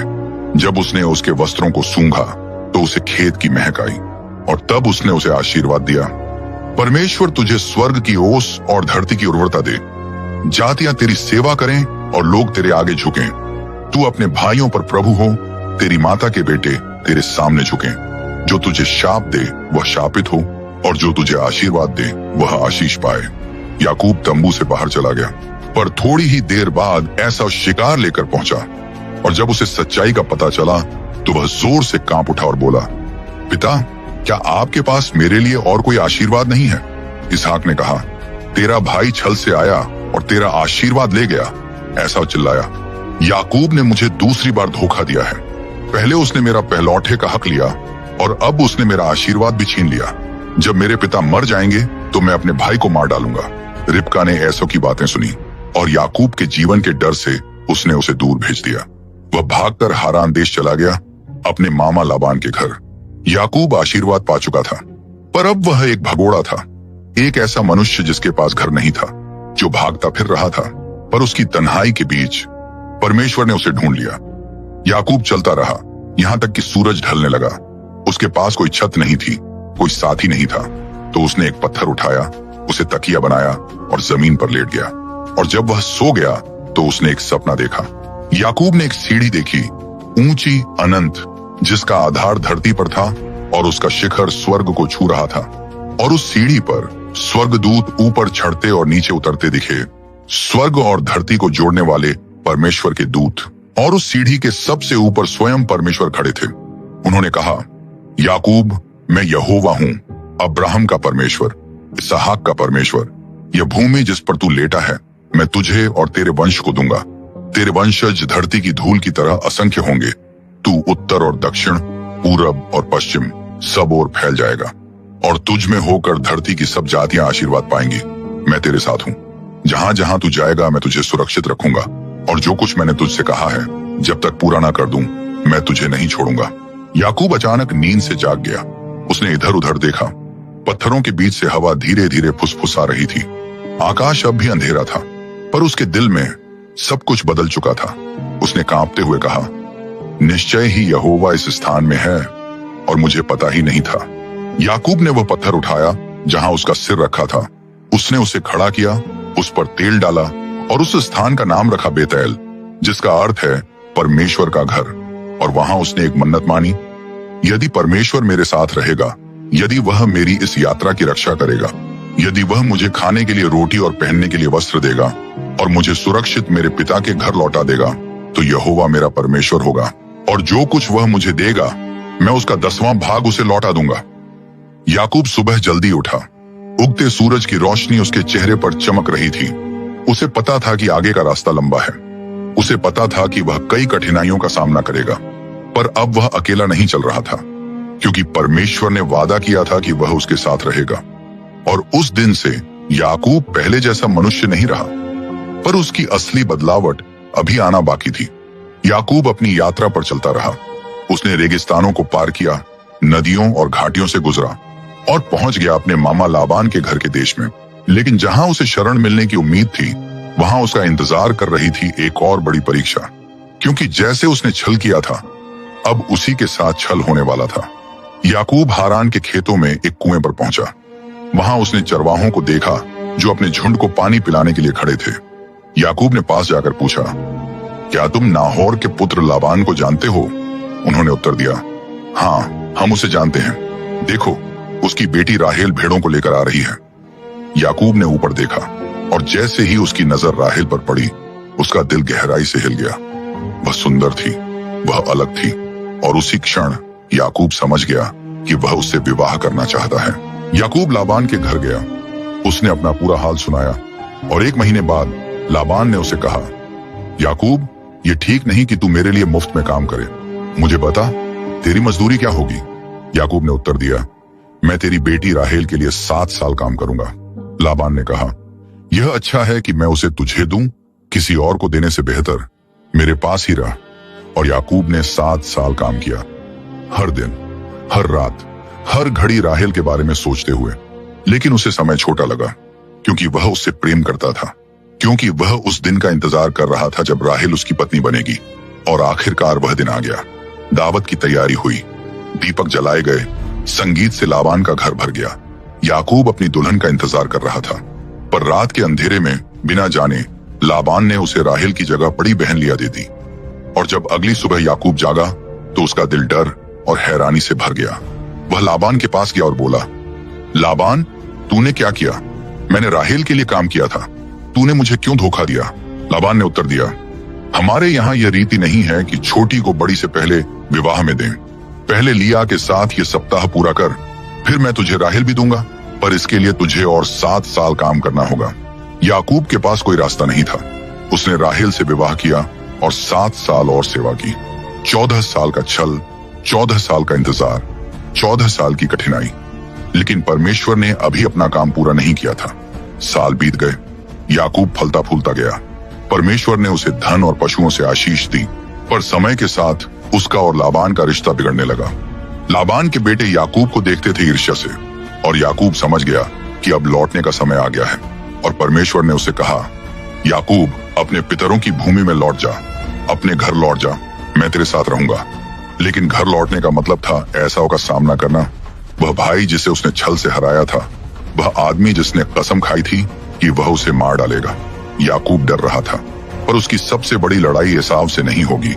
जब उसने उसके वस्त्रों को सूंघा तो उसे खेत की महक आई और तब उसने उसे आशीर्वाद दिया। परमेश्वर तुझे स्वर्ग की ओस और धरती की उर्वरता दे। जातियां तेरी सेवा करें और लोग तेरे आगे झुकें। तू अपने भाइयों पर प्रभु हो, तेरी माता के बेटे तेरे सामने झुकें। जो तुझे शाप दे वह शापित हो और जो तुझे आशीर्वाद दे वह आशीष पाए। याकूब तंबू से बाहर चला गया, पर थोड़ी ही देर बाद ऐसा शिकार लेकर पहुंचा और जब उसे सच्चाई का पता चला तो वह जोर से कांप उठा और बोला, पिता, क्या आपके पास मेरे लिए और कोई आशीर्वाद नहीं है? इसहाक ने कहा, तेरा भाई छल से आया और तेरा आशीर्वाद ले गया। ऐसा चिल्लाया, याकूब ने मुझे दूसरी बार धोखा दिया है। पहले उसने मेरा पहलौठे का हक लिया और अब उसने मेरा आशीर्वाद भी छीन लिया। जब मेरे पिता मर जाएंगे तो मैं अपने भाई को मार डालूंगा। रिबका ने ऐसो की बातें सुनी और याकूब के जीवन के डर से उसने उसे दूर भेज दिया। वह भागकर हारान देश चला गया, अपने मामा लाबान के घर। याकूब आशीर्वाद पा चुका था, पर अब वह एक भगोड़ा था, एक ऐसा मनुष्य जिसके पास घर नहीं था, जो भागता फिर रहा था। पर उसकी तन्हाई के बीच परमेश्वर ने उसे ढूंढ लिया। याकूब चलता रहा यहाँ तक कि सूरज ढलने लगा। उसके पास कोई छत नहीं थी, कोई साथी नहीं था, तो उसने एक पत्थर उठाया, उसे तकिया बनाया और जमीन पर लेट गया। और जब वह सो गया तो उसने एक सपना देखा। याकूब ने एक सीढ़ी देखी, ऊंची, अनंत, जिसका आधार धरती पर था और उसका शिखर स्वर्ग को छू रहा था। और उस सीढ़ी पर स्वर्गदूत ऊपर चढ़ते और नीचे उतरते दिखे, स्वर्ग और धरती को जोड़ने वाले परमेश्वर के दूत। और उस सीढ़ी के सबसे ऊपर स्वयं परमेश्वर खड़े थे। उन्होंने कहा, याकूब, मैं यहोवा हूं, अब्राहम का परमेश्वर, इसहाक का परमेश्वर। यह भूमि जिस पर तू लेटा है मैं तुझे और तेरे वंश को दूंगा। तेरे वंशज धरती की धूल की तरह असंख्य होंगे। तू उत्तर और दक्षिण, पूरब और पश्चिम सब ओर फैल जाएगा और तुझ में होकर धरती की सब जातियां आशीर्वाद पाएंगी। मैं तेरे साथ हूं, जहां जहां तू जाएगा मैं तुझे सुरक्षित रखूंगा और जो कुछ मैंने तुझसे कहा है जब तक पूरा ना कर दूं मैं तुझे नहीं छोड़ूंगा। याकूब अचानक नींद से जाग गया। उसने इधर उधर देखा। पत्थरों के बीच से हवा धीरे धीरे फुसफुसा रही थी। आकाश अब भी अंधेरा था, पर उसके दिल में सब कुछ बदल चुका था। उसने कांपते हुए कहा, निश्चय ही यहोवा इस स्थान में है और मुझे पता ही नहीं था। याकूब ने वह पत्थर उठाया जहां उसका सिर रखा था। उसने उसे खड़ा किया, उस पर तेल डाला और उस स्थान का नाम रखा बेतैल, जिसका अर्थ है परमेश्वर का घर। और वहां उसने एक मन्नत मानी, यदि परमेश्वर मेरे साथ रहेगा, यदि वह मेरी इस यात्रा की रक्षा करेगा, यदि वह मुझे खाने के लिए रोटी और पहनने के लिए वस्त्र देगा और मुझे सुरक्षित मेरे पिता के घर लौटा देगा, तो यहोवा मेरा परमेश्वर होगा और जो कुछ वह मुझे देगा मैं उसका 10वां भाग उसे लौटा दूंगा। याकूब सुबह जल्दी उठा। उगते सूरज की रोशनी उसके चेहरे पर चमक रही थी। उसे पता था कि आगे का रास्ता लंबा है। उसे पता था कि वह कई कठिनाइयों का सामना करेगा, पर अब वह अकेला नहीं चल रहा था, क्योंकि परमेश्वर ने वादा किया था कि वह उसके साथ रहेगा। और उस दिन से याकूब पहले जैसा मनुष्य नहीं रहा, पर उसकी असली बदलावट अभी आना बाकी थी। याकूब अपनी यात्रा पर चलता रहा। उसने रेगिस्तानों को पार किया, नदियों और घाटियों से गुजरा और पहुंच गया अपने मामा लाबान के घर के देश में। लेकिन जहां उसे शरण मिलने की उम्मीद थी, वहां उसका इंतजार कर रही थी एक और बड़ी परीक्षा, क्योंकि जैसे उसने छल किया था, अब उसी के साथ छल होने वाला था। याकूब हारान के खेतों में एक कुएं पर पहुंचा। वहां उसने चरवाहों को देखा जो अपने झुंड को पानी पिलाने के लिए खड़े थे। याकूब ने पास जाकर पूछा, क्या तुम नाहोर के पुत्र लाबान को जानते हो? उन्होंने उत्तर दिया, हाँ, हम उसे जानते हैं। देखो, उसकी बेटी राहेल भेड़ों को लेकर आ रही है। याकूब ने ऊपर देखा और जैसे ही उसकी नजर राहेल पर पड़ी, उसका दिल गहराई से हिल गया। वह सुंदर थी, वह अलग थी और उसी क्षण याकूब समझ गया कि वह उससे विवाह करना चाहता है। याकूब लाबान के घर गया। उसने अपना पूरा हाल सुनाया और 1 महीने बाद लाबान ने उसे कहा, याकूब, ये ठीक नहीं कि तू मेरे लिए मुफ्त में काम करे। मुझे बता, तेरी मजदूरी क्या होगी? याकूब ने उत्तर दिया, मैं तेरी बेटी राहेल के लिए 7 साल काम करूंगा। लाबान ने कहा, यह अच्छा है कि मैं उसे तुझे दूं, किसी और को देने से बेहतर मेरे पास ही रह। और याकूब ने 7 साल काम किया, हर दिन, हर रात, हर घड़ी राहेल के बारे में सोचते हुए। लेकिन उसे समय छोटा लगा, क्योंकि वह उससे प्रेम करता था, क्योंकि वह उस दिन का इंतजार कर रहा था जब राहेल उसकी पत्नी बनेगी। और आखिरकार वह दिन आ गया। दावत की तैयारी हुई, दीपक जलाए गए, संगीत से लाबान का घर भर गया। याकूब अपनी दुल्हन का इंतजार कर रहा था, पर रात के अंधेरे में बिना जाने लाबान ने उसे राहेल की जगह बड़ी बहन लिया दे दी। और जब अगली सुबह याकूब जागा तो उसका दिल डर और हैरानी से भर गया। वह लाबान के पास गया और बोला, लाबान, तूने क्या किया? मैंने राहेल के लिए काम किया था, तूने मुझे क्यों धोखा दिया? लाबान ने उत्तर दिया, हमारे यहाँ यह रीति नहीं है कि छोटी को बड़ी से पहले विवाह में दें। पहले लिया के साथ ये सप्ताह पूरा कर, फिर मैं तुझे राहेल भी दूंगा, पर इसके लिए तुझे और 7 साल काम करना होगा। याकूब के पास कोई रास्ता नहीं था। उसने राहेल से विवाह किया और 7 साल और सेवा की। 14 साल का छल, 14 साल का इंतजार, 14 साल की कठिनाई। लेकिन परमेश्वर ने अभी अपना काम पूरा नहीं किया था। साल बीत गए, याकूब फलता फूलता गया। परमेश्वर ने उसे धन और पशुओं से आशीष दी, पर समय के साथ उसका और लाबान का रिश्ता बिगड़ने लगा। लाबान के बेटे याकूब को देखते थे ईर्ष्या से, और याकूब समझ गया कि अब लौटने का समय आ गया है। और परमेश्वर ने उसे कहा, याकूब, अपने पितरों की भूमि में लौट जा, अपने घर लौट जा, मैं तेरे साथ रहूंगा। लेकिन घर लौटने का मतलब था एसाव का सामना करना। वह भाई जिसे उसने छल से हराया था, वह आदमी जिसने कसम खाई थी कि वह उसे मार डालेगा। याकूब डर रहा था, पर उसकी सबसे बड़ी लड़ाई एसाव से नहीं होगी,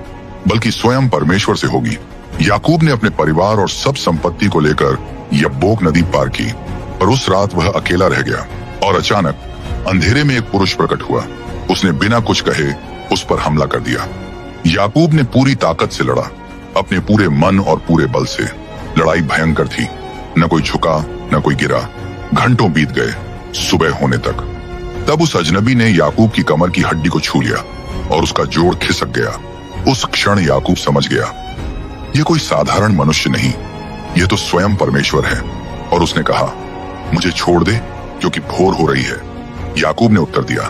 बल्कि स्वयं परमेश्वर से होगी। याकूब ने अपने परिवार और सब संपत्ति को लेकर यब्बोक नदी पार की, पर उस रात वह अकेला रह गया। और अचानक अंधेरे में एक पुरुष प्रकट हुआ। उसने बिना कुछ कहे उस पर हमला कर दिया। याकूब ने पूरी ताकत से लड़ा, अपने पूरे मन और पूरे बल से। लड़ाई भयंकर थी, न कोई झुका, न कोई गिरा। घंटों बीत गए, सुबह होने तक। तब उस अजनबी ने याकूब की कमर की हड्डी को छू लिया और उसका जोड़ खिसक गया। उस क्षण याकूब समझ गया, यह कोई साधारण मनुष्य नहीं, यह तो स्वयं परमेश्वर है। और उसने कहा, मुझे छोड़ दे, क्योंकि भोर हो रही है। याकूब ने उत्तर दिया,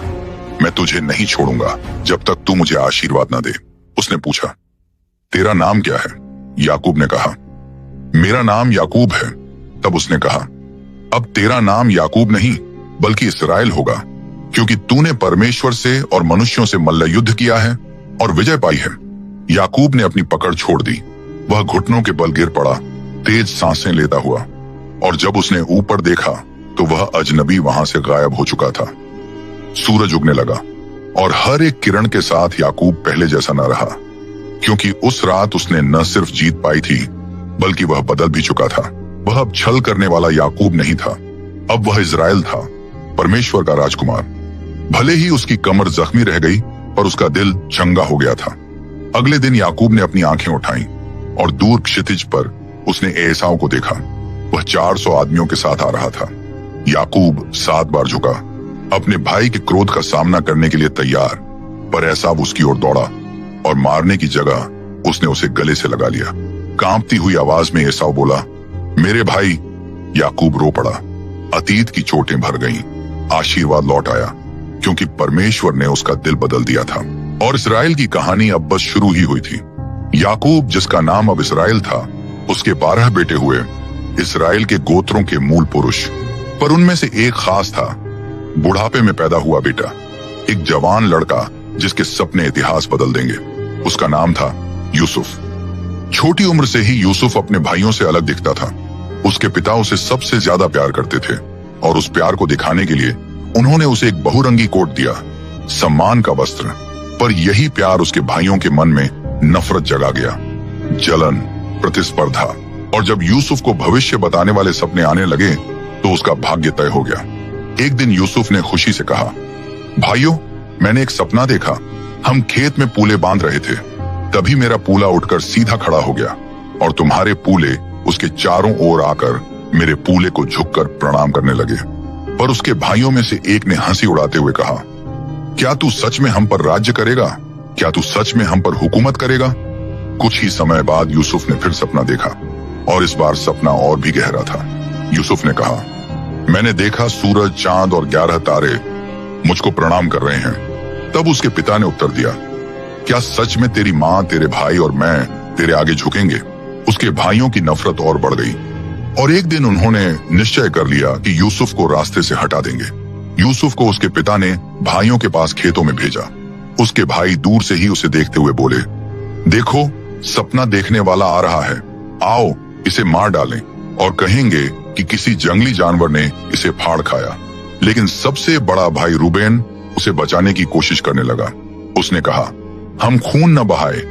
मैं तुझे नहीं छोड़ूंगा जब तक तू मुझे आशीर्वाद न दे। उसने पूछा, तेरा नाम क्या है? याकूब ने कहा, मेरा नाम याकूब है। तब उसने कहा, अब तेरा नाम याकूब नहीं बल्कि इस्राएल होगा, क्योंकि तूने परमेश्वर से और मनुष्यों से मल्ल युद्ध किया है और विजय पाई है। याकूब ने अपनी पकड़ छोड़ दी। वह घुटनों के बल गिर पड़ा, तेज सांसें लेता हुआ। और जब उसने ऊपर देखा तो वह अजनबी वहां से गायब हो चुका था। सूरज उगने लगा और हर एक किरण के साथ याकूब पहले जैसा न रहा, क्योंकि उस रात उसने न सिर्फ जीत पाई थी बल्कि वह बदल भी चुका था। वह अब छल करने वाला याकूब नहीं था, अब वह इज़राइल था, परमेश्वर का राजकुमार। भले ही उसकी कमर जख्मी रह गई, पर उसका दिल चंगा हो गया था। अगले दिन याकूब ने अपनी आंखें उठाईं और दूर क्षितिज पर उसने एसाव को देखा। वह 400 आदमियों के साथ आ रहा था। याकूब 7 बार झुका, अपने भाई के क्रोध का सामना करने के लिए तैयार, पर एसाव उसकी ओर दौड़ा और मारने की जगह उसने उसे गले से लगा लिया। कांपती हुई आवाज में एसाव बोला, मेरे भाई। याकूब रो पड़ा। अतीत की चोटें भर गईं, आशीर्वाद लौट आया, क्योंकि परमेश्वर ने उसका दिल बदल दिया था। और इस्राएल की कहानी अब बस शुरू ही हुई थी। याकूब, जिसका नाम अब इस्राएल था, उसके 12 बेटे हुए, इस्राएल के गोत्रों के मूल पुरुष। पर उनमें से एक खास था, बुढ़ापे में पैदा हुआ बेटा, एक जवान लड़का जिसके सपने इतिहास बदल देंगे। उसका नाम था यूसुफ। छोटी उम्र से ही यूसुफ अपने भाइयों से अलग दिखता था। उसके पिता उसे सबसे ज्यादा प्यार करते थे, और उस प्यार को दिखाने के लिए उन्होंने उसे एक बहुरंगी कोट दिया, सम्मान का वस्त्र। पर यही प्यार उसके भाइयों के मन में नफरत जगा गया, जलन, प्रतिस्पर्धा। और जब यूसुफ को भविष्य बताने वाले सपने आने लगे तो उसका भाग्य तय हो गया। एक दिन यूसुफ ने खुशी से कहा, भाइयों, मैंने एक सपना देखा। हम खेत में पूले बांध रहे थे, तभी मेरा पूला उठकर सीधा खड़ा हो गया और तुम्हारे पूले उसके चारों ओर आकर मेरे पूले को झुककर प्रणाम करने लगे। पर उसके भाइयों में से एक ने हंसी उड़ाते हुए कहा, क्या तू सच में हम पर राज्य करेगा? क्या तू सच में हम पर हुकूमत करेगा? कुछ ही समय बाद यूसुफ ने फिर सपना देखा और इस बार सपना और भी गहरा था। यूसुफ ने कहा, मैंने देखा सूरज, चांद और 11 तारे मुझको प्रणाम कर रहे हैं। तब उसके पिता ने उत्तर दिया, क्या सच में तेरी माँ, तेरे भाई और मैं तेरे आगे झुकेंगे? उसके भाइयों की नफरत और बढ़ गई और एक दिन उन्होंने निश्चय कर लिया कि यूसुफ को रास्ते से हटा देंगे। यूसुफ को उसके पिता ने भाइयों के पास खेतों में भेजा। उसके भाई दूर से ही उसे देखते हुए बोले, देखो सपना देखने वाला आ रहा है, आओ इसे मार डालें और कहेंगे कि किसी जंगली जानवर ने इसे फाड़ खाया। लेकिन सबसे बड़ा भाई रूबेन उसे बचाने की कोशिश करने लगा। उसने कहा, हम खून न बहाए,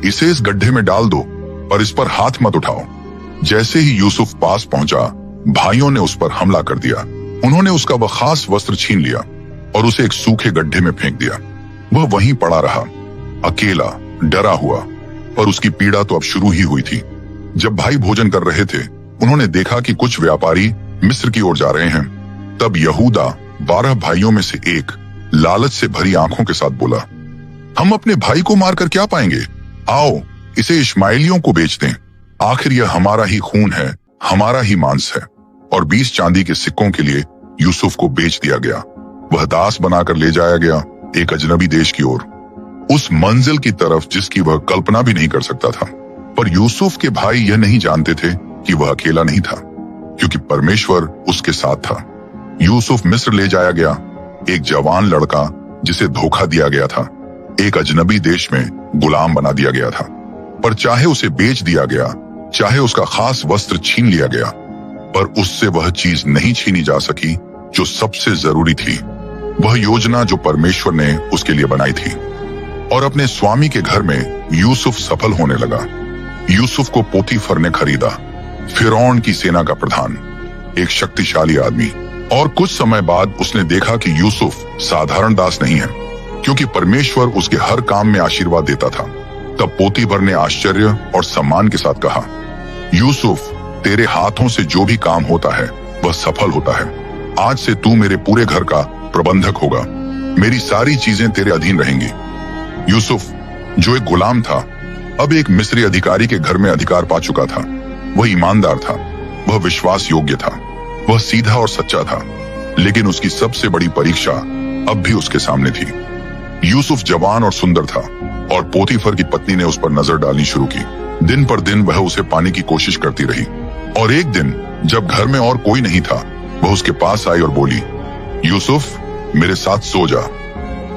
इसे इस गड्ढे में डाल दो, पर इस पर हाथ मत उठाओ। जैसे ही यूसुफ पास पहुंचा, भाइयों ने उस पर हमला कर दिया। उन्होंने उसका वह खास वस्त्र छीन लिया और उसे एक सूखे गड्ढे में फेंक दिया। वह वहीं पड़ा रहा, अकेला, डरा हुआ, पर उसकी पीड़ा तो अब शुरू ही हुई थी। जब भाई भोजन कर रहे थे, उन्होंने देखा कि कुछ व्यापारी मिस्र की ओर जा रहे हैं। तब यहूदा 12 भाइयों में से एक लालच से भरी आंखों के साथ बोला, हम अपने भाई को मारकर क्या पाएंगे? आओ इसे इश्माएलियों को बेच दें। आखिर यह हमारा ही खून है, हमारा ही मांस है। और 20 चांदी के सिक्कों के लिए यूसुफ को बेच दिया गया। वह दास बनाकर ले जाया गया एक अजनबी देश की ओर, उस मंजिल की तरफ जिसकी वह कल्पना भी नहीं कर सकता था। पर यूसुफ के भाई यह नहीं जानते थे कि वह अकेला नहीं था, क्योंकि परमेश्वर उसके साथ था। यूसुफ मिस्र ले जाया गया, एक जवान लड़का जिसे धोखा दिया गया था, एक अजनबी देश में गुलाम बना दिया गया था। पर चाहे उसे बेच दिया गया, चाहे उसका खास वस्त्र छीन लिया गया, पर उससे वह चीज नहीं छीनी जा सकी जो सबसे जरूरी थी, वह योजना जो परमेश्वर ने उसके लिए बनाई थी। और अपने स्वामी के घर में यूसुफ सफल होने लगा। यूसुफ को पोतीफर ने खरीदा, फिरौन की सेना का प्रधान, एक शक्तिशाली आदमी। और कुछ समय बाद उसने देखा कि यूसुफ साधारण दास नहीं है, क्योंकि परमेश्वर उसके हर काम में आशीर्वाद देता था। तब पोतीफर ने आश्चर्य और सम्मान के साथ कहा, यूसुफ, तेरे हाथों से जो भी काम होता है वह सफल होता है। आज से तू मेरे पूरे घर का प्रबंधक होगा, मेरी सारी चीजें तेरे अधीन रहेंगी। यूसुफ, जो एक गुलाम था, अब एक मिस्री अधिकारी के घर में अधिकार पा चुका था। वह ईमानदार था, वह विश्वास योग्य था, वह सीधा और सच्चा था। लेकिन उसकी सबसे बड़ी परीक्षा अब भी उसके सामने थी। यूसुफ जवान और सुंदर था और पोतीफर की पत्नी ने उस पर नजर डालनी शुरू की। दिन पर दिन वह उसे पाने की कोशिश करती रही और एक दिन जब घर में और कोई नहीं था, वह उसके पास आई और बोली, यूसुफ, मेरे साथ सो जा।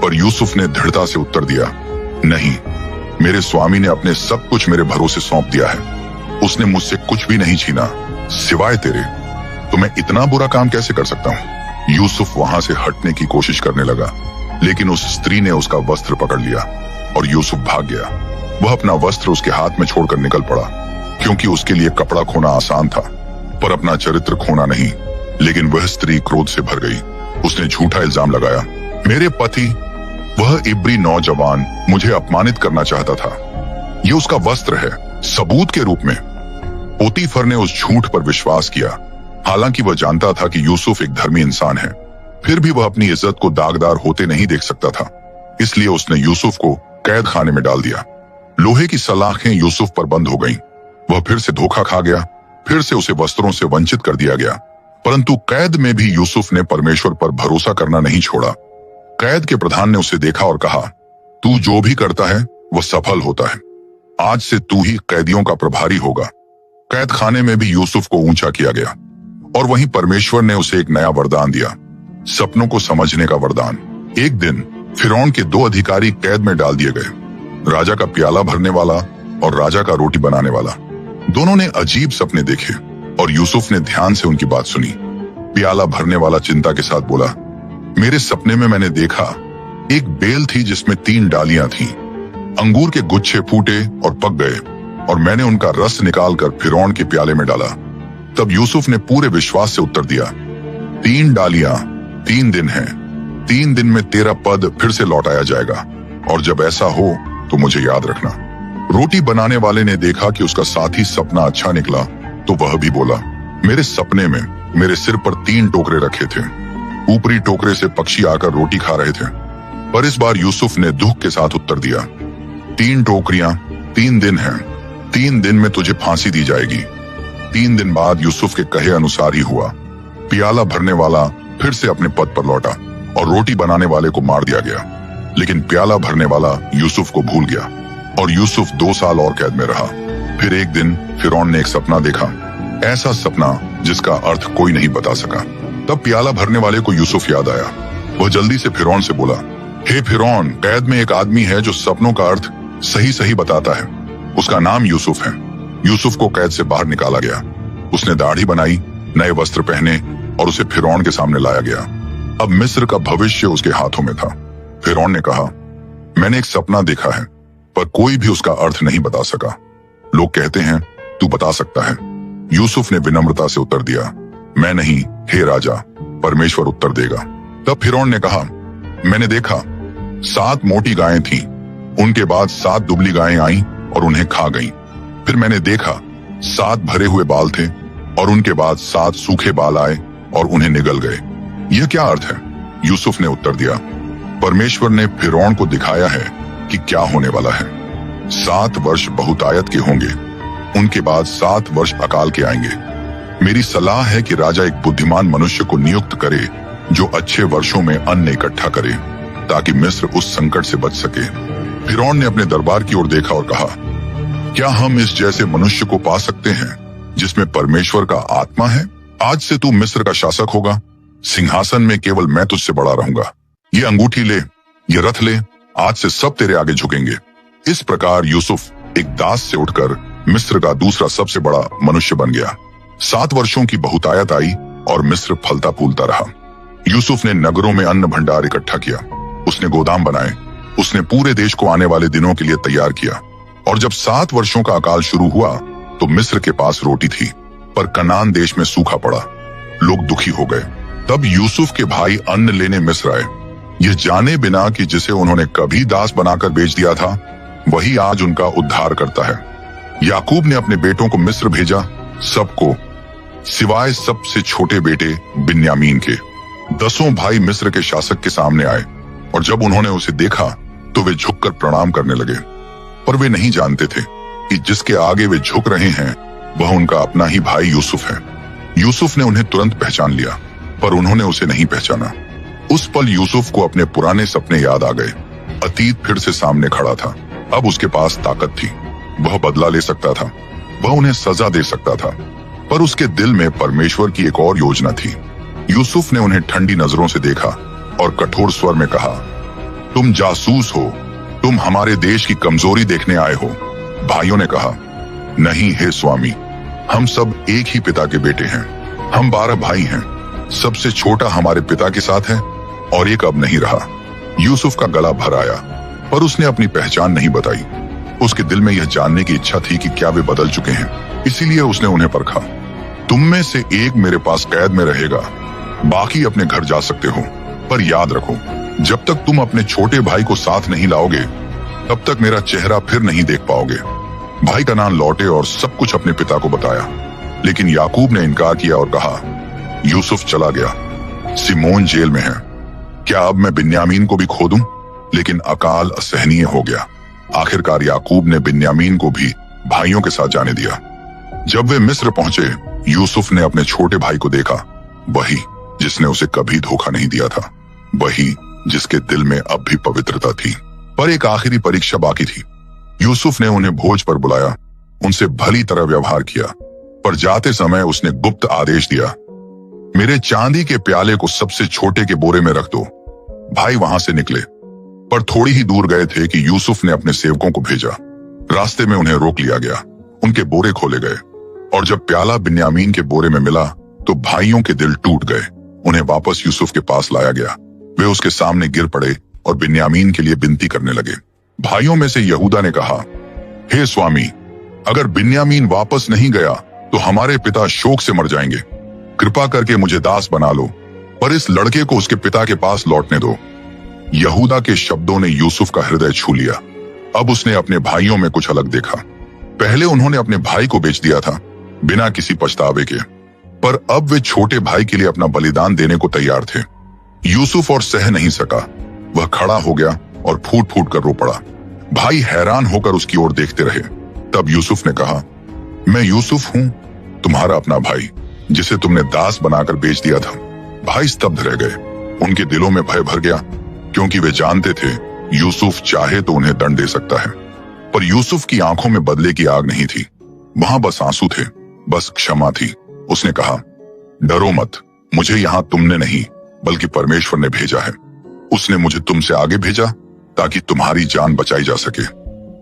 पर यूसुफ ने दृढ़ता से उत्तर दिया, नहीं, मेरे स्वामी ने अपने सब कुछ मेरे भरोसे सौंप दिया है। उसने मुझसे कुछ भी नहीं छीना सिवाय तेरे, तो मैं इतना बुरा काम कैसे कर सकता हूँ? यूसुफ वहां से हटने की कोशिश करने लगा, लेकिन उस स्त्री ने उसका वस्त्र पकड़ लिया और यूसुफ भाग गया। वह अपना वस्त्र उसके हाथ में छोड़कर निकल पड़ा, क्योंकि उसके लिए कपड़ा खोना आसान था, पर अपना चरित्र खोना नहीं। लेकिन वह स्त्री क्रोध से भर गई। उसने झूठा इल्जाम लगाया, मेरे पति, वह इब्री नौजवान, मुझे अपमानित करना चाहता था। ये उसका वस्त्र है, सबूत के रूप में। पोतीफर ने उस झूठ पर विश्वास किया, हालांकि वह जानता था कि यूसुफ एक धर्मी इंसान है। फिर भी वह अपनी इज्जत को दागदार होते नहीं देख सकता था, इसलिए उसने यूसुफ को कैद खाने में डाल दिया। लोहे की सलाखें यूसुफ पर बंद हो गईं। वह फिर से धोखा खा गया, फिर से उसे वस्त्रों से वंचित कर दिया गया। परंतु कैद में भी यूसुफ ने परमेश्वर पर भरोसा करना नहीं छोड़ा। कैद के प्रधान ने उसे देखा और कहा, तू जो भी करता है वह सफल होता है। आज से तू ही कैदियों का प्रभारी होगा। कैद खाने में भी यूसुफ को ऊंचा किया गया और वहीं परमेश्वर ने उसे एक नया वरदान दिया, सपनों को समझने का वरदान। एक दिन फिरौन के 2 अधिकारी कैद में डाल दिए गए, राजा का प्याला भरने वाला और राजा का रोटी बनाने वाला। दोनों ने अजीब सपने देखे और यूसुफ ने ध्यान से उनकी बात सुनी। प्याला भरने वाला चिंता के साथ बोला, मेरे सपने में मैंने देखा एक बेल थी जिसमें 3 डालियां थीं। अंगूर के गुच्छे फूटे और पक गए और मैंने उनका रस निकालकर फिरौन के प्याले में डाला। तब यूसुफ ने पूरे विश्वास से उत्तर दिया, 3 डालियां 3 दिन हैं, 3 दिन में तेरा पद फिर से लौटाया जाएगा, और जब ऐसा हो तो मुझे याद रखना। रोटी बनाने वाले ने देखा कि उसका साथी सपना अच्छा निकला, तो वह भी बोला, मेरे सपने में मेरे सिर पर 3 टोकरे रखे थे। ऊपरी टोकरे से पक्षी आकर रोटी खा रहे थे, पर इस बार यूसुफ ने दुख के साथ उत्तर दिया, 3 टोकरियां, 3 दिन हैं, 3 दिन में तुझे फांसी दी जाएगी। 3 दिन बाद यूसुफ के कहे अनुसार ही हुआ। प्याला भरने वाला फिर से अपने पद पर लौटा और रोटी बनाने वाले को मार दिया गया। लेकिन प्याला भरने वाला यूसुफ को भूल गया और यूसुफ 2 साल और कैद में रहा। फिर एक दिन फिरौन ने एक सपना देखा, ऐसा सपना जिसका अर्थ कोई नहीं बता सका। तब प्याला भरने वाले को यूसुफ याद आया। वह जल्दी से फिरौन से बोला, हे फिरौन, कैद में एक आदमी है जो सपनों का अर्थ सही सही बताता है। उसका नाम यूसुफ है। यूसुफ को कैद से बाहर निकाला गया। उसने दाढ़ी बनाई, नए वस्त्र पहने और उसे फिरौन के सामने लाया गया। अब मिस्र का भविष्य उसके हाथों में था। फिरौन ने कहा, मैंने एक सपना देखा है, पर कोई भी उसका अर्थ नहीं बता सका। लोग कहते हैं तू बता सकता है। यूसुफ ने विनम्रता से उत्तर दिया, मैं नहीं, हे राजा, परमेश्वर उत्तर देगा। तब फिरौन ने कहा, मैंने देखा 7 मोटी गायें थीं, उनके बाद 7 दुबली गायें आईं और उन्हें खा गईं। फिर मैंने देखा 7 भरे हुए बाल थे और उनके बाद 7 सूखे बाल आए और उन्हें निगल गए। यह क्या अर्थ है? यूसुफ ने उत्तर दिया, परमेश्वर ने फिरौन को दिखाया है कि क्या होने वाला है। 7 वर्ष बहुतायत के होंगे, उनके बाद 7 वर्ष अकाल के आएंगे। मेरी सलाह है कि राजा एक बुद्धिमान मनुष्य को नियुक्त करे जो अच्छे वर्षों में अन्न इकट्ठा करे, ताकि मिस्र उस संकट से बच सके। फिरौन ने अपने दरबार की ओर देखा और कहा, क्या हम इस जैसे मनुष्य को पा सकते हैं जिसमें परमेश्वर का आत्मा है? आज से तू मिस्र का शासक होगा। सिंहासन में केवल मैं तुझसे बड़ा रहूंगा। ये अंगूठी ले, ये रथ ले, आज से सब तेरे आगे झुकेंगे। इस प्रकार यूसुफ एक दास से उठकर मिस्र का दूसरा सबसे बड़ा मनुष्य बन गया। 7 वर्षों की बहुतायत आई और मिस्र फलता फूलता रहा। यूसुफ ने नगरों में अन्न भंडार इकट्ठा किया। उसने गोदाम बनाए। उसने पूरे देश को आने वाले दिनों के लिए तैयार किया। और जब 7 वर्षों का अकाल शुरू हुआ तो मिस्र के पास रोटी थी, पर कनान देश में सूखा पड़ा। लोग दुखी हो गए। तब यूसुफ के भाई अन्न लेने मिस्र आए, यह जाने बिना कि जिसे उन्होंने कभी दास बनाकर बेच दिया था वही आज उनका उद्धार करता है। याकूब ने अपने बेटों को मिस्र भेजा, सबको सिवाय सबसे छोटे बेटे बिन्यामीन के। 10 भाई मिस्र के शासक के सामने आए और जब उन्होंने उसे देखा तो वे झुककर प्रणाम करने लगे। पर वे नहीं जानते थे कि जिसके आगे वे झुक रहे हैं वह उनका अपना ही भाई यूसुफ है। यूसुफ ने उन्हें तुरंत पहचान लिया, पर उन्होंने उसे नहीं पहचाना। उस पल यूसुफ को अपने पुराने सपने याद आ गए। अतीत फिर से सामने खड़ा था। अब उसके पास ताकत थी। वह बदला ले सकता था, वह उन्हें सजा दे सकता था, पर उसके दिल में परमेश्वर की एक और योजना थी। यूसुफ ने उन्हें ठंडी नजरों से देखा और कठोर स्वर में कहा, तुम जासूस हो, तुम हमारे देश की कमजोरी देखने आए हो। भाइयों ने कहा, नहीं हे स्वामी, हम सब एक ही पिता के बेटे हैं। हम 12 भाई हैं। सबसे छोटा हमारे पिता के साथ है और एक अब नहीं रहा। यूसुफ का गला भर आया, पर उसने अपनी पहचान नहीं बताई। उसके दिल में यह जानने की इच्छा थी कि क्या वे बदल चुके हैं, इसीलिए उसने उन्हें परखा। तुम में से एक मेरे पास कैद में रहेगा, बाकी अपने घर जा सकते हो, पर याद रखो, जब तक तुम अपने छोटे भाई को साथ नहीं लाओगे तब तक मेरा चेहरा फिर नहीं देख पाओगे। भाई कनान लौटे और सब कुछ अपने पिता को बताया, लेकिन याकूब ने इनकार किया और कहा, यूसुफ चला गया, सिमोन जेल में है। क्या अब मैं बिन्यामीन को भी खो दूं? लेकिन अकाल असहनीय हो गया। आखिरकार याकूब ने बिन्यामीन को भी भाइयों के साथ जाने दिया। जब वे मिस्र पहुंचे, यूसुफ ने अपने छोटे भाई को देखा, वही जिसने उसे कभी धोखा नहीं दिया था, वही जिसके दिल में अब भी पवित्रता थी। पर एक आखिरी परीक्षा बाकी थी। यूसुफ ने उन्हें भोज पर बुलाया, उनसे भली तरह व्यवहार किया, पर जाते समय उसने गुप्त आदेश दिया, मेरे चांदी के प्याले को सबसे छोटे के बोरे में रख दो। भाई वहां से निकले, पर थोड़ी ही दूर गए थे कि यूसुफ ने अपने सेवकों को भेजा। रास्ते में उन्हें रोक लिया गया। उनके बोरे खोले गए और जब प्याला बिन्यामीन के बोरे में मिला तो भाइयों के दिल टूट गए। उन्हें वापस यूसुफ के पास लाया गया। वे उसके सामने गिर पड़े और बिन्यामीन के लिए विनती करने लगे। भाइयों में से यहूदा ने कहा, हे स्वामी, अगर बिन्यामीन वापस नहीं गया तो हमारे पिता शोक से मर जाएंगे। कृपा करके मुझे दास बना लो, पर इस लड़के को उसके पिता के पास लौटने दो। यहूदा के शब्दों ने यूसुफ का हृदय छू लिया। अब उसने अपने भाइयों में कुछ अलग देखा। पहले उन्होंने अपने भाई को बेच दिया था बिना किसी पछतावे के, पर अब वे छोटे भाई के लिए अपना बलिदान देने को तैयार थे। यूसुफ और सह नहीं सका। वह खड़ा हो गया और फूट फूट कर रो पड़ा। भाई हैरान होकर उसकी ओर देखते रहे। तब यूसुफ ने कहा, मैं यूसुफ हूं, तुम्हारा अपना भाई, जिसे तुमने दास बनाकर बेच दिया था। भाई स्तब्ध रह गए। उनके दिलों में भय भर गया, क्योंकि वे जानते थे यूसुफ चाहे तो उन्हें दंड दे सकता है। पर यूसुफ की आंखों में बदले की आग नहीं थी, वहां बस आंसू थे, बस क्षमा थी। उसने कहा, डरो मत, मुझे यहां तुमने नहीं बल्कि परमेश्वर ने भेजा है। उसने मुझे तुमसे आगे भेजा ताकि तुम्हारी जान बचाई जा सके।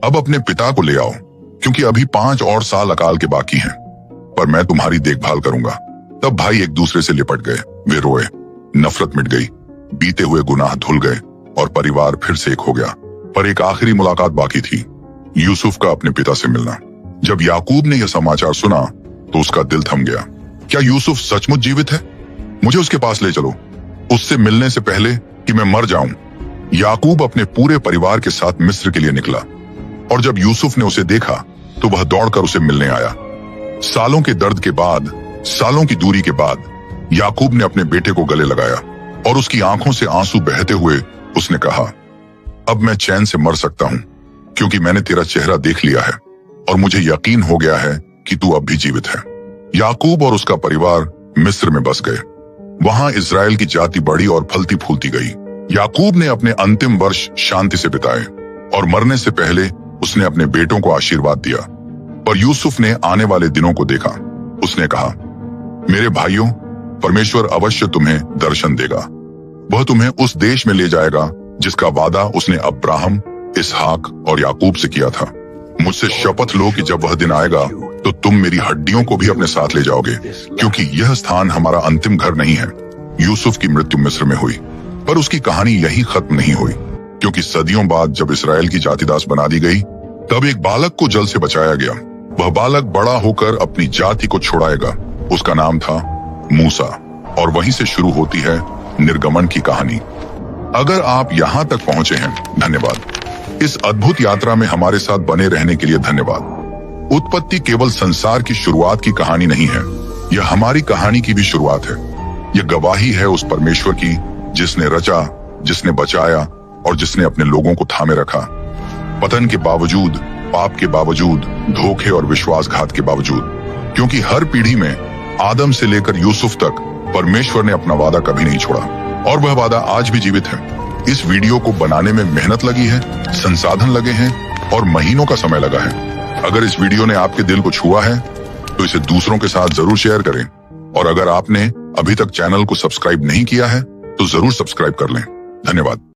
अब अपने पिता को ले आओ, क्योंकि अभी 5 और साल अकाल के बाकी हैं, पर मैं तुम्हारी देखभाल करूंगा। तब भाई एक दूसरे से लिपट गए। वे रोए, नफरत मिट गई, बीते हुए गुनाह धुल गए और परिवार फिर से एक हो गया। पर एक आखिरी मुलाकात बाकी थी, यूसुफ का अपने पिता से मिलना। जब याकूब ने यह समाचार सुना तो उसका दिल थम गया। क्या यूसुफ सचमुच जीवित है? मुझे उसके पास ले चलो, उससे मिलने से पहले कि मैं मर जाऊं। याकूब अपने पूरे परिवार के साथ मिस्र के लिए निकला, और जब यूसुफ ने उसे देखा तो वह दौड़कर उसे मिलने आया। सालों के दर्द के बाद, सालों की दूरी के बाद याकूब ने अपने बेटे को गले लगाया और उसकी आंखों से आंसू बहते हुए उसने कहा, अब मैं चैन से मर सकता हूं, क्योंकि मैंने तेरा चेहरा देख लिया है और मुझे यकीन हो गया है कि तू अब भी जीवित है। याकूब और उसका परिवार मिस्र में बस गए। वहां इजराइल की जाति बढ़ी और फलती फूलती गई। याकूब ने अपने अंतिम वर्ष शांति से बिताए और मरने से पहले उसने अपने बेटों को आशीर्वाद दिया। पर यूसुफ ने आने वाले दिनों को देखा। उसने कहा, मेरे भाइयों, परमेश्वर अवश्य तुम्हें दर्शन देगा। वह तुम्हें उस देश में ले जाएगा जिसका वादा उसने अब्राहम, इसहाक और याकूब से किया था। मुझसे शपथ लो कि जब वह दिन आएगा तो तुम मेरी हड्डियों को भी अपने साथ ले जाओगे, क्योंकि यह स्थान हमारा अंतिम घर नहीं है। यूसुफ की मृत्यु मिस्र में हुई, पर उसकी कहानी यही खत्म नहीं हुई, क्योंकि सदियों बाद जब इस्राएल की जातिदास बना दी गई, तब एक बालक को जल से बचाया गया। वह बालक बड़ा होकर अपनी जाति को छुड़ाएगा। उसका नाम था मूसा, और वहीं से शुरू होती है निर्गमन की कहानी। अगर आप यहाँ तक पहुंचे हैं, धन्यवाद। इस अद्भुत यात्रा में हमारे साथ बने रहने के लिए धन्यवाद। उत्पत्ति केवल संसार की शुरुआत की कहानी नहीं है, यह हमारी कहानी की भी शुरुआत है। यह गवाही है उस परमेश्वर की जिसने रचा, जिसने बचाया और जिसने अपने लोगों को थामे रखा। पतन के बावजूद, पाप के बावजूद, धोखे और विश्वासघात के बावजूद, क्योंकि हर पीढ़ी में आदम से लेकर यूसुफ तक परमेश्वर ने अपना वादा कभी नहीं छोड़ा, और वह वादा आज भी जीवित है। इस वीडियो को बनाने में मेहनत लगी है, संसाधन लगे हैं और महीनों का समय लगा है। अगर इस वीडियो ने आपके दिल को छुआ है तो इसे दूसरों के साथ जरूर शेयर करें, और अगर आपने अभी तक चैनल को सब्सक्राइब नहीं किया है तो जरूर सब्सक्राइब कर लें। धन्यवाद।